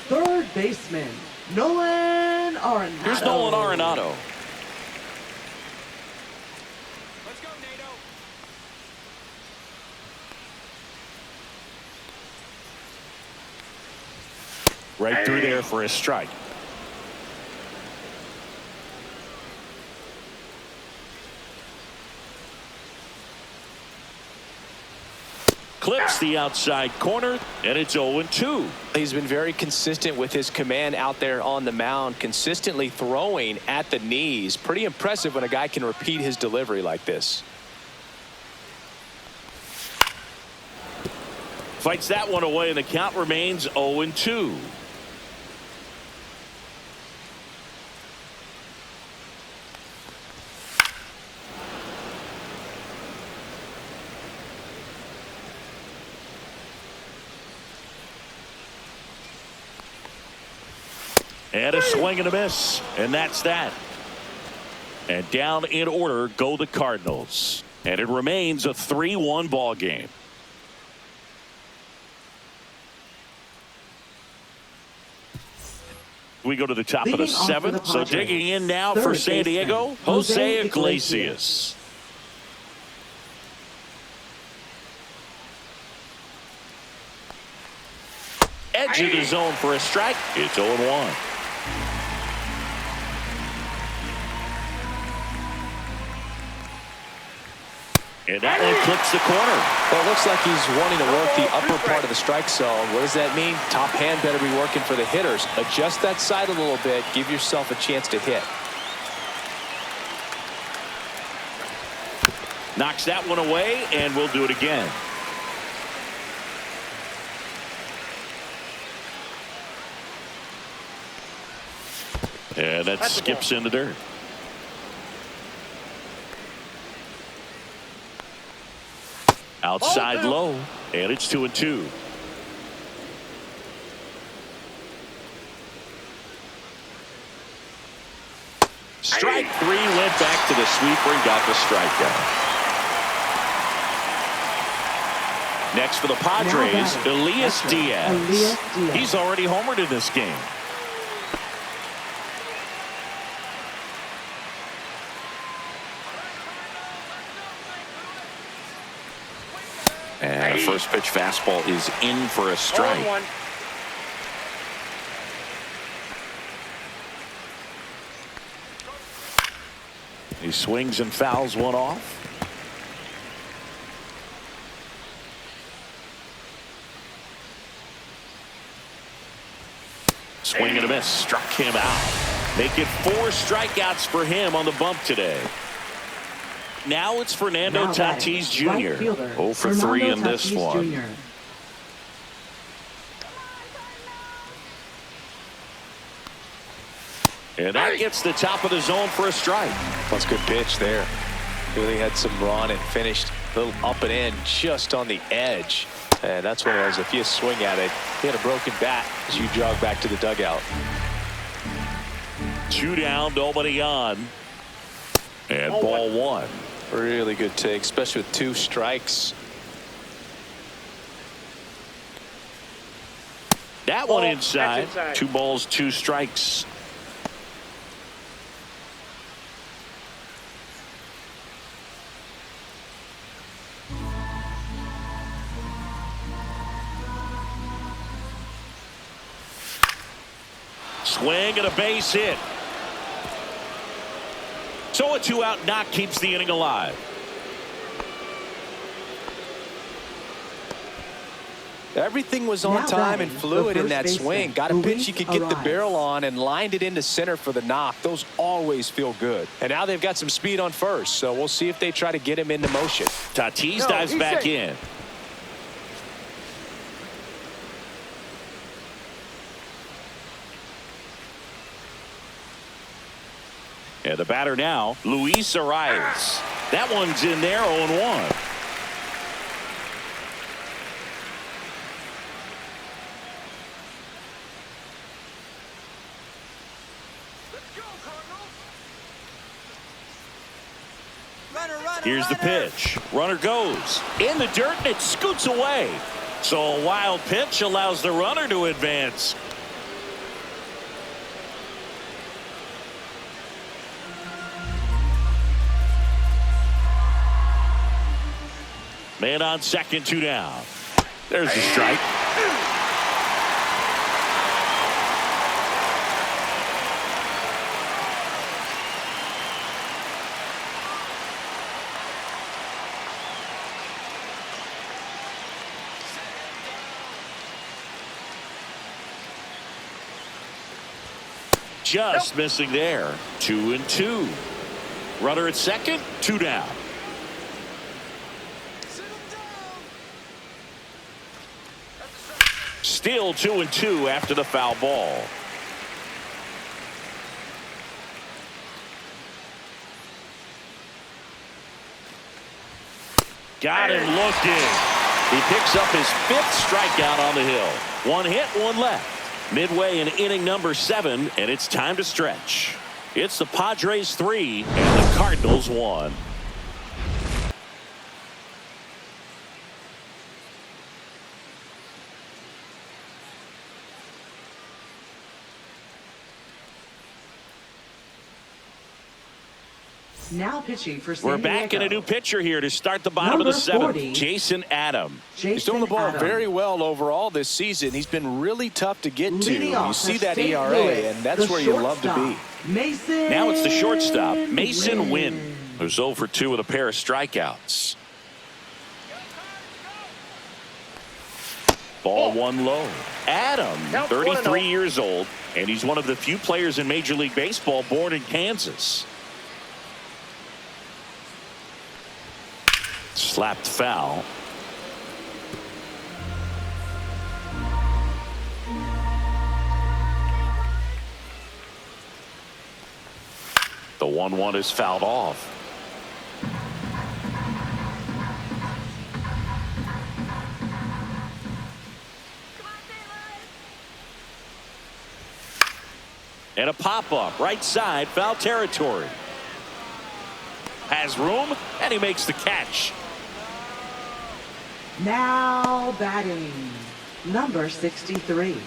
third baseman, Nolan Arenado. Here's Nolan Arenado. Let's go, Nato. Right through there for a strike. Clips the outside corner, and it's 0-2. He's been very consistent with his command out there on the mound, consistently throwing at the knees. Pretty impressive when a guy can repeat his delivery like this. Fights that one away, and the count remains 0-2. And a swing and a miss, and that's that. And down in order go the Cardinals, and it remains a 3-1 ball game. We go to the top of the 7th. So digging in now for San Diego, Jose Iglesias. Edge of the zone for a strike. It's 0-1. And that one clips the corner. Well, it looks like he's wanting to work the upper part of the strike zone. What does that mean? Top hand better be working for the hitters. Adjust that side a little bit. Give yourself a chance to hit. Knocks that one away, and we'll do it again. And that skips in the dirt. Outside low, and it's 2-2. Strike 3 went back to the sweeper and got the strikeout. Next for the Padres, Elias Diaz. Diaz. He's already homered in this game. And a first pitch fastball is in for a strike. He swings and fouls one off. Swing and a miss, struck him out. Make it 4 strikeouts for him on the bump today. Now it's Fernando Tatis Jr. 0 for 3 in this one. Jr. And that gets the top of the zone for a strike. That's a good pitch there. Really had some run and finished a little up and in just on the edge. And that's what it was. If you swing at it, he had a broken bat as you jog back to the dugout. 2 down, nobody on. And ball 1. Really good take, especially with 2 strikes. That one inside. 2 balls, 2 strikes. Swing and a base hit. So a 2-out knock keeps the inning alive. Everything was on time and fluid in that swing. Got a pitch he could get the barrel on and lined it into center for the knock. Those always feel good. And now they've got some speed on first, so we'll see if they try to get him into motion. Tatis dives back in. And the batter now, Luis Arias. That one's in there, 0-1. Here's the pitch. Runner goes in the dirt and it scoots away. So a wild pitch allows the runner to advance. Man on second, 2 down. There's the strike. Just missing there. 2-2. Runner at second, 2 down. Still 2-2 after the foul ball. Got him looking. He picks up his 5th strikeout on the hill. 1 hit, 1 left. Midway in inning number 7, and it's time to stretch. It's the Padres 3 and the Cardinals 1. Now pitching for San We're back in a new pitcher here to start the bottom of the 7th. Jason Adam. He's doing the ball very well overall this season. He's been really tough to get to. You see that ERA, and that's where you love to be. Mason Now it's the shortstop, Mason Wynn, who's 0 for 2 with a pair of strikeouts. Ball 1 low. Adam, 33 years old, and he's one of the few players in Major League Baseball born in Kansas. Slapped foul. The 1-1 is fouled off. And a pop-up right side, foul territory. Has room, and he makes the catch. Now batting, number 63.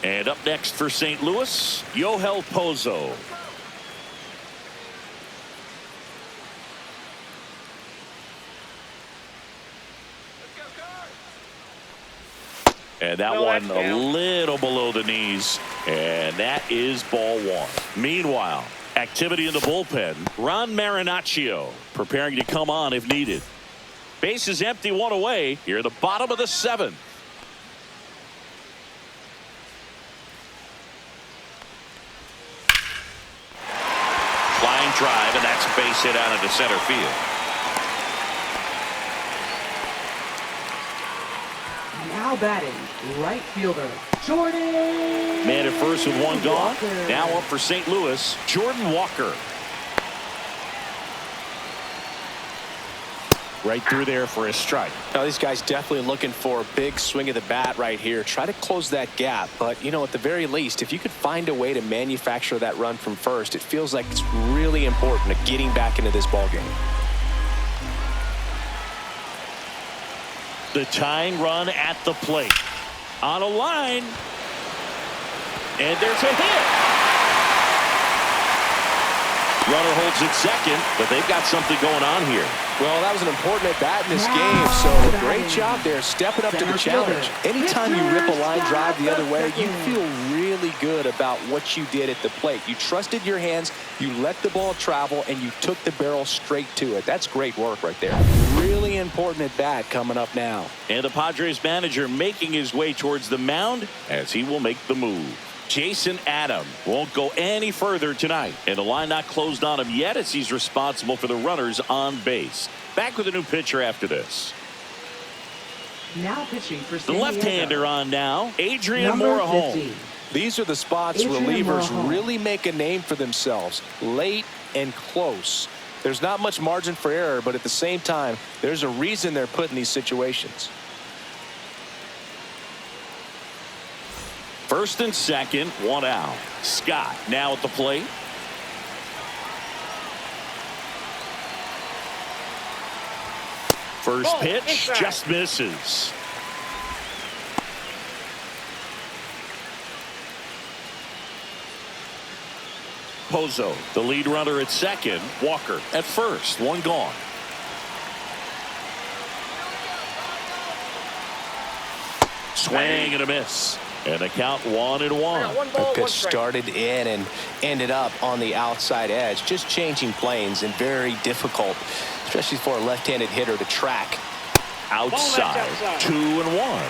And up next for St. Louis, Yohel Pozo. And that one a little below the knees. And that is ball one. Meanwhile, activity in the bullpen. Ron Marinaccio preparing to come on if needed. Base is empty, one away. Here at the bottom of the seventh. Line drive, and that's a base hit out into center field. Now batting, right fielder, Jordan. Man at first with one gone. Walker. Now up for St. Louis, Jordan Walker. Right through there for a strike. Now these guys definitely looking for a big swing of the bat right here. Try to close that gap. But, you know, at the very least, if you could find a way to manufacture that run from first, it feels like it's really important to getting back into this ball game. The tying run at the plate. On a line. And there's a hit. Runner holds at second, but they've got something going on here. Well, that was an important at-bat in this game, so great job there stepping up to the challenge. Anytime you rip a line drive the other way, you feel really good about what you did at the plate. You trusted your hands, you let the ball travel, and you took the barrel straight to it. That's great work right there. Really important at-bat coming up now. And the Padres manager making his way towards the mound as he will make the move. Jason Adam won't go any further tonight, and the line not closed on him yet as he's responsible for the runners on base. Back with a new pitcher after this. Now pitching for The San Diego. left-hander on now, Adrian Number Morejon. 50. These are the spots Adrian relievers Morejon. really make a name for themselves. Late and close. There's not much margin for error, but at the same time, there's a reason they're put in these situations. First and second, one out. Scott now at the plate. First pitch just misses. Pozo, the lead runner at second. Walker at first, one gone. Swing and a miss. And the count 1-1. The pitch started in and ended up on the outside edge. Just changing planes and very difficult, especially for a left-handed hitter to track. Outside, 2-1.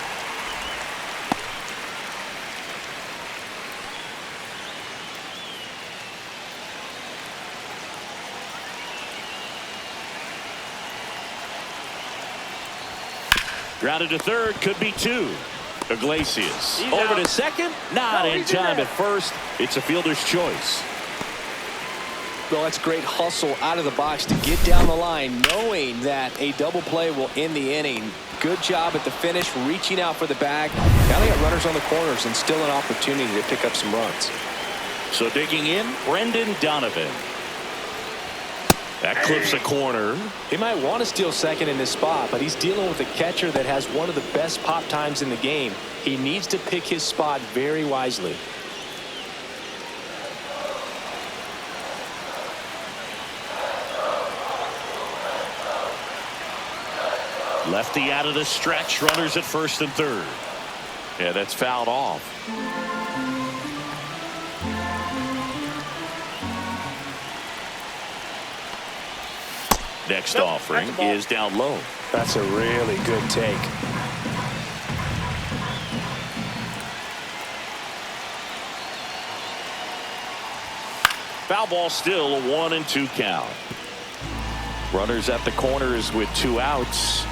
Grounded to third, could be two. Iglesias over to second, not in time at first. It's a fielder's choice. Well, that's great hustle out of the box to get down the line, knowing that a double play will end the inning. Good job at the finish, reaching out for the bag. Now they got runners on the corners and still an opportunity to pick up some runs. So digging in, Brendan Donovan. That clips a corner. He might want to steal second in this spot, but he's dealing with a catcher that has one of the best pop times in the game. He needs to pick his spot very wisely. Lefty out of the stretch, runners at first and third. Yeah, that's fouled off. Next offering is down low. That's a really good take. Foul ball still, a 1-2 count. Runners at the corners with two outs.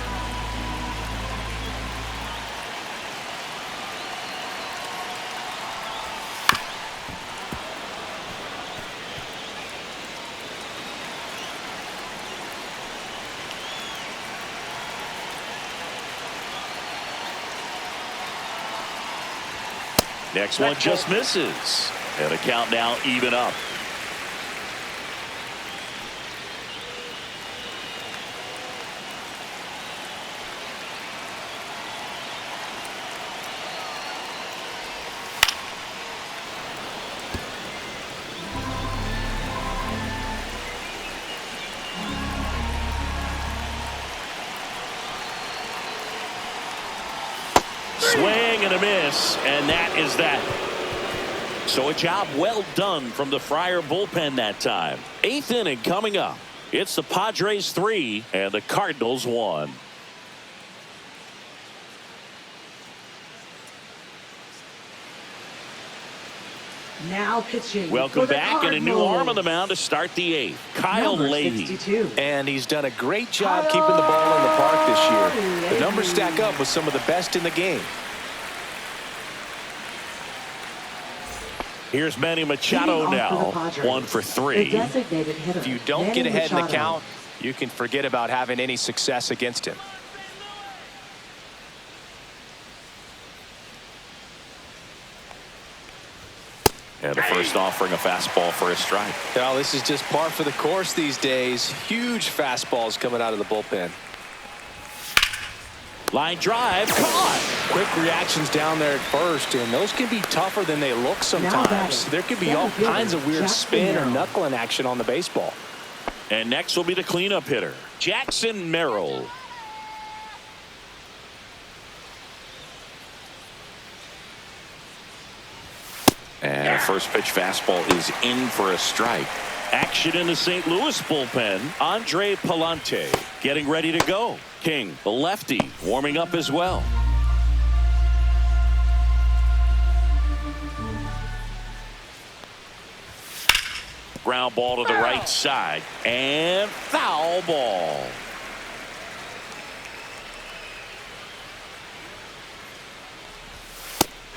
Next one just misses. And the count now even up. Swing and a miss, and that is that. So a job well done from the Friar bullpen that time. 8th inning coming up. It's the Padres 3 and the Cardinals 1. Now pitching. Welcome back, and a new arm on the mound to start the 8th. Kyle Number Leahy. 62. And he's done a great job keeping the ball in the park this year. The numbers stack up with some of the best in the game. Here's Manny Machado now. 1 for 3. If you don't get ahead in the count, you can forget about having any success against him. And the first offering a fastball for a strike. Well, this is just par for the course these days. Huge fastballs coming out of the bullpen. Line drive, caught. Quick reactions down there at first, and those can be tougher than they look sometimes. There could be all kinds of weird spin or knuckling action on the baseball. And next will be the cleanup hitter, Jackson Merrill. And a first pitch fastball is in for a strike. Action in the St. Louis bullpen. Andre Palante getting ready to go. King, the lefty, warming up as well. Ground ball to the right side. And foul ball.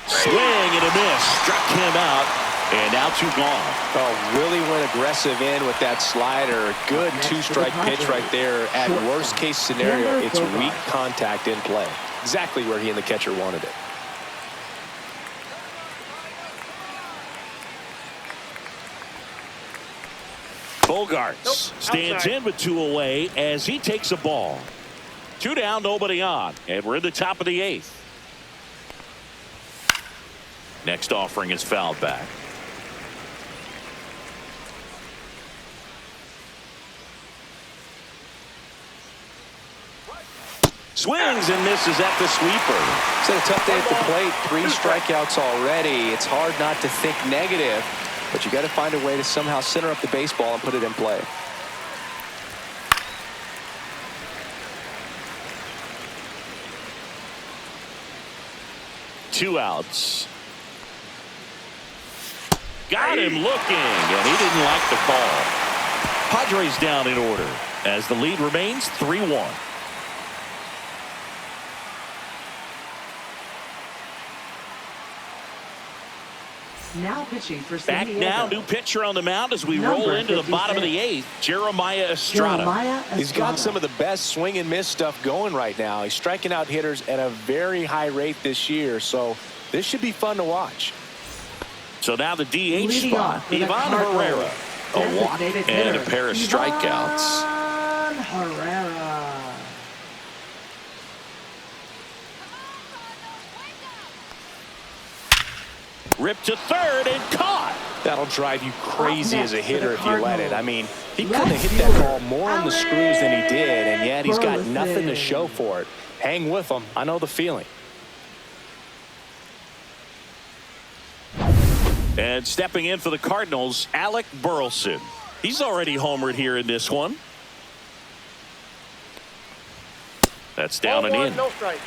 Swing and a miss. Struck him out. And now 2 gone. Oh, really went aggressive in with that slider. Good 2-strike pitch right there. At worst case scenario, it's weak contact in play. Exactly where he and the catcher wanted it. Bogarts stands in with 2 away as he takes a ball. 2 down, nobody on. And we're in the top of the 8th. Next offering is fouled back. Swings and misses at the sweeper. It's a tough day at the plate. 3 strikeouts already. It's hard not to think negative, but you got to find a way to somehow center up the baseball and put it in play. Two outs. Got him looking, and he didn't like the call. Padres down in order as the lead remains 3-1. Now pitching for San Back Diego. now, new pitcher on the mound as we roll into the bottom of the 8th. Jeremiah Estrada. He's got some of the best swing and miss stuff going right now. He's striking out hitters at a very high rate this year, so this should be fun to watch. So now the DH spot, Ivan Herrera. A walk and a pair of strikeouts. Ivan Herrera. Ripped to third and caught. That'll drive you crazy as a hitter if you let it. I mean, he couldn't have hit that ball more on the screws than he did, and yet he's got nothing to show for it. Hang with him. I know the feeling. And stepping in for the Cardinals, Alec Burleson. He's already homered here in this one. That's down and in. No strike.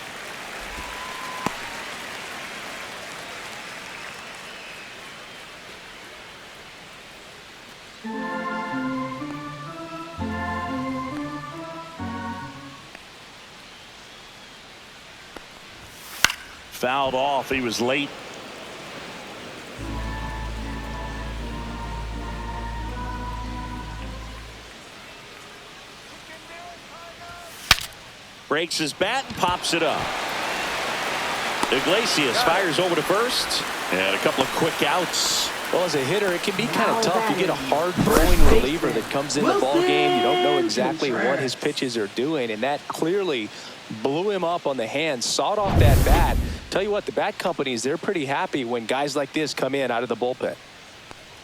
Fouled off. He was late. Breaks his bat and pops it up. Iglesias fires over to first. And a couple of quick outs. Well, as a hitter, it can be kind of tough. You get a hard-throwing reliever that comes in the ball game. You don't know exactly what his pitches are doing, and that clearly blew him up on the hand, sawed off that bat. Tell you what, the bat companies, they're pretty happy when guys like this come in out of the bullpen.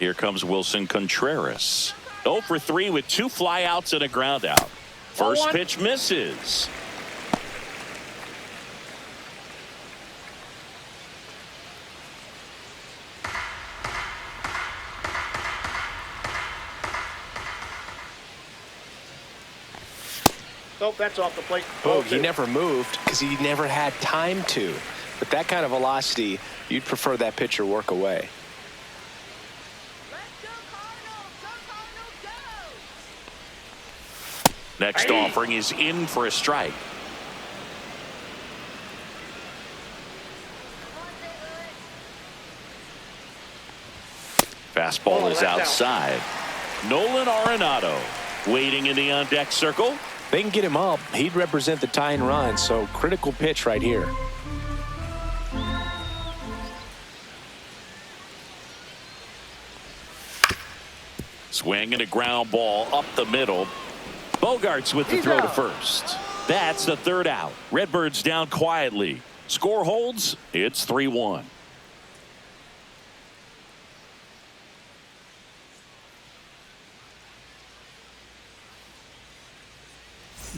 Here comes Wilson Contreras. 0 for 3 with 2 flyouts and a ground out. First pitch misses. Nope, that's off the plate. Oh, he never moved because he never had time to. But that kind of velocity, you'd prefer that pitcher work away. Let's go Cardinals! Go Cardinals, go! Next offering is in for a strike. Fastball is outside. Nolan Arenado waiting in the on-deck circle. They can get him up. He'd represent the tying run, so critical pitch right here. Swing and a ground ball up the middle. Bogarts with the throw to first. That's the third out. Redbirds down quietly. Score holds. It's 3-1.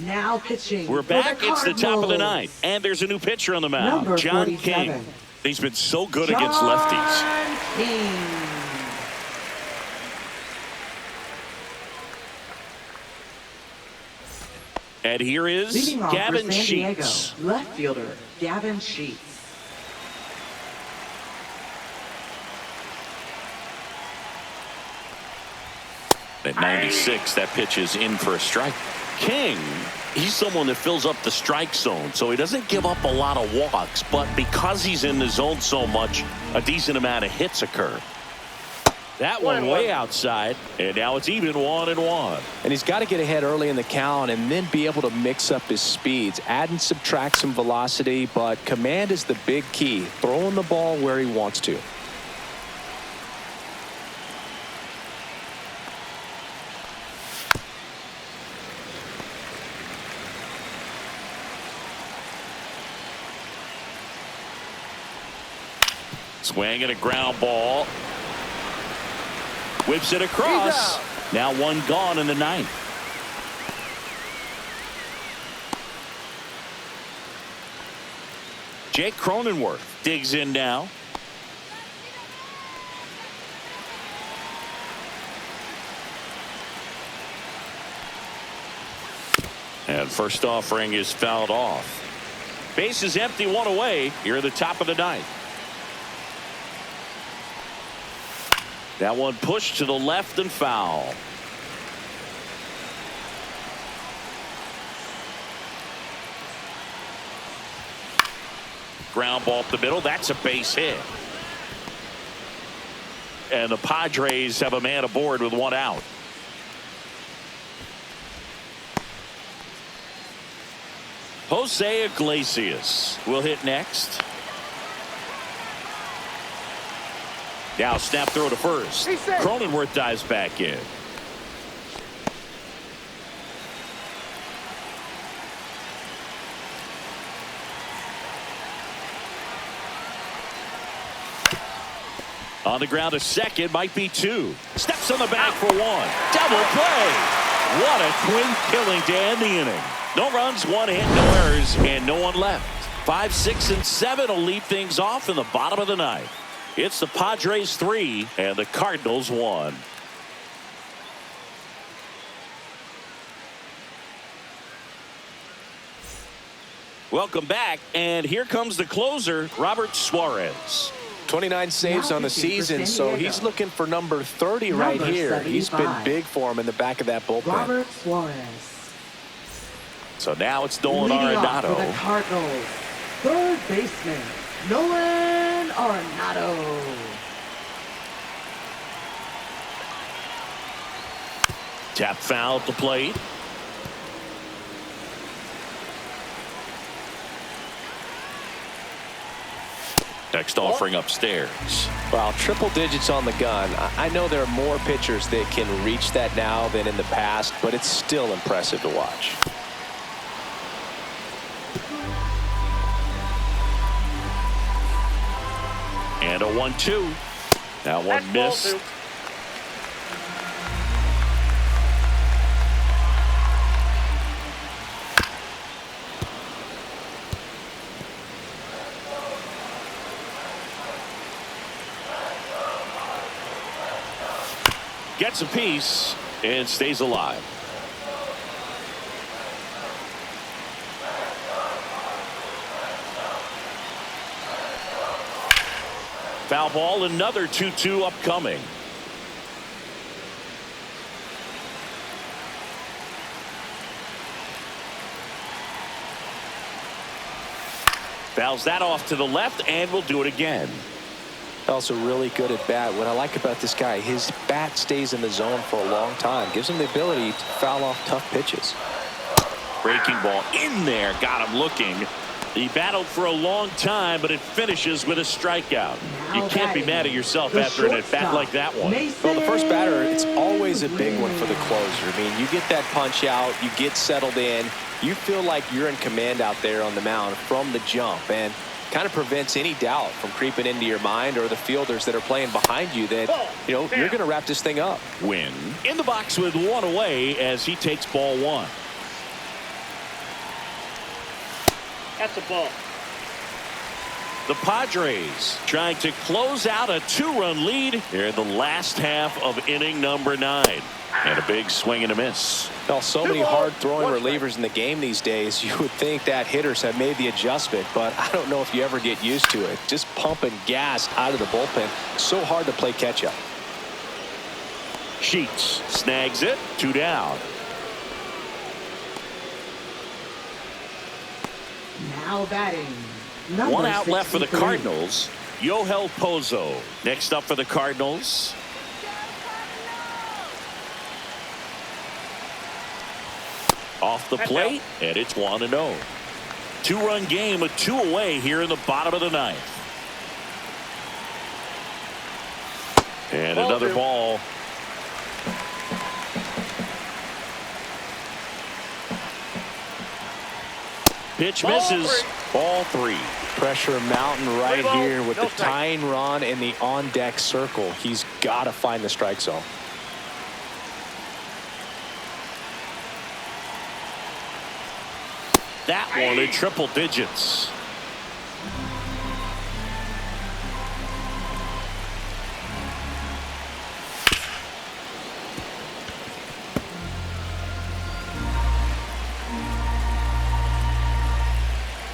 Now pitching. We're for back. It's the top of the Cardinals. ninth. And there's a new pitcher on the mound. Number John 47. King. He's been so good against lefties. John King. And here is Leading off for Gavin San Diego, Sheets. left fielder Gavin Sheets. At 96, that pitch is in for a strike. King, he's someone that fills up the strike zone, so he doesn't give up a lot of walks, but because he's in the zone so much, a decent amount of hits occur. That one way outside, and now it's even 1-1. And he's got to get ahead early in the count and then be able to mix up his speeds. Add and subtract some velocity, but command is the big key. Throwing the ball where he wants to. Swing and a ground ball. Whips it across. Now one gone in the ninth. Jake Cronenworth digs in now. And first offering is fouled off. Base is empty, one away. Here at the top of the ninth. That one pushed to the left and foul. Ground ball up the middle. That's a base hit. And the Padres have a man aboard with one out. Jose Iglesias will hit next. Now snap throw to first. Cronenworth dives back in. On the ground to second, might be two. Steps on the bag for one. Double play. What a twin killing to end the inning. No runs, one hit, no errors, and no one left. 5, 6, and 7 will lead things off in the bottom of the ninth. It's the Padres 3 and the Cardinals 1. Welcome back, and here comes the closer, Robert Suarez. 29 saves on the season, so he's looking for number 30 right here. He's been big for him in the back of that bullpen. Robert Suarez. So now it's Nolan Leading off for Arenado. the Cardinals, third baseman Nolan Arenado. Tap foul at the plate. Next offering upstairs. Well, triple digits on the gun. I know there are more pitchers that can reach that now than in the past, but it's still impressive to watch. And a 1-2. That one missed. Gets a piece and stays alive. Foul ball, another 2-2 upcoming. Fouls that off to the left, and we'll do it again. Also really good at bat. What I like about this guy, his bat stays in the zone for a long time. Gives him the ability to foul off tough pitches. Breaking ball in there, got him looking. He battled for a long time, but it finishes with a strikeout. You can't be mad at yourself after an at-bat like that one. Well, the first batter, it's always a big one for the closer. I mean, you get that punch out, you get settled in, you feel like you're in command out there on the mound from the jump, and kind of prevents any doubt from creeping into your mind or the fielders that are playing behind you that, you know, you're going to wrap this thing up. Win in the box with one away as he takes ball one. That's a ball. The Padres trying to close out a 2-run lead here in the last half of inning number 9. And a big swing and a miss. Well, so many hard-throwing relievers in the game these days. You would think that hitters have made the adjustment, but I don't know if you ever get used to it. Just pumping gas out of the bullpen. So hard to play catch-up. Sheets snags it. 2 down. Now batting. One out left for the 63. Cardinals. Yohel Pozo next up for the Cardinals. Off the plate, and it's 1-0. 2-run game with 2 away here in the bottom of the 9th. And another ball. Pitch misses. Ball 3. Pressure mountain right here with the tying run in the on-deck circle. He's got to find the strike zone. That one in triple digits.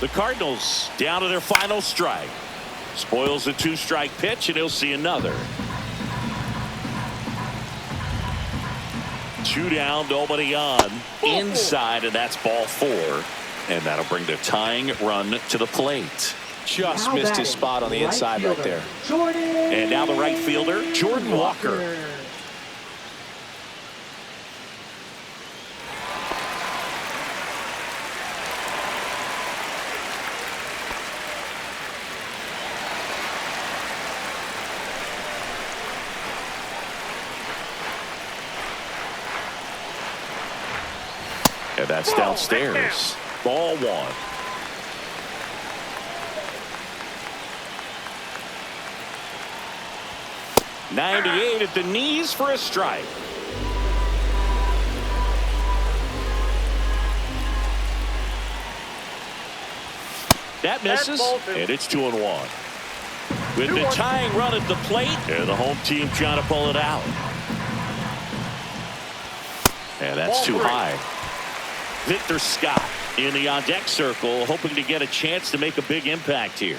The Cardinals down to their final strike. Spoils the 2-strike pitch, and he'll see another. 2 down, nobody on. Inside, and that's ball 4. And that'll bring the tying run to the plate. Just missed his spot on the inside right there. And now the right fielder, Jordan Walker. And that's downstairs. Ball 1. .98 at the knees for a strike. That misses, and it's 2-1. With the tying run at the plate, and the home team trying to pull it out. And that's too high. Victor Scott in the on-deck circle, hoping to get a chance to make a big impact here.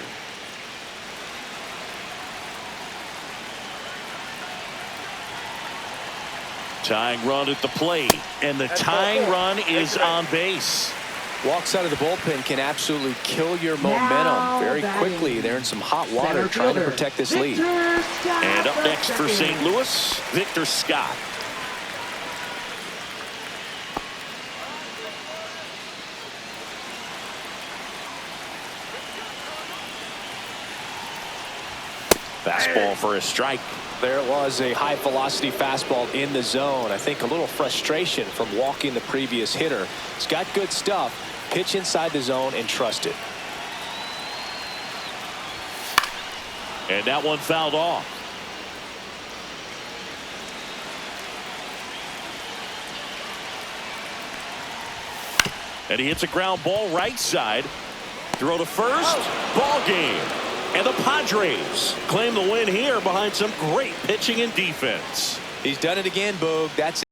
Tying run at the plate, and the tying run is on base. Walks out of the bullpen can absolutely kill your momentum very quickly. They're in some hot water trying to protect this lead. And up next for St. Louis, Victor Scott. Fastball for a strike. There was a high velocity fastball in the zone. I think a little frustration from walking the previous hitter. It's got good stuff. Pitch inside the zone and trust it. And that one fouled off. And he hits a ground ball right side. Throw to first. Ball game. And the Padres claim the win here behind some great pitching and defense. He's done it again, Boog. That's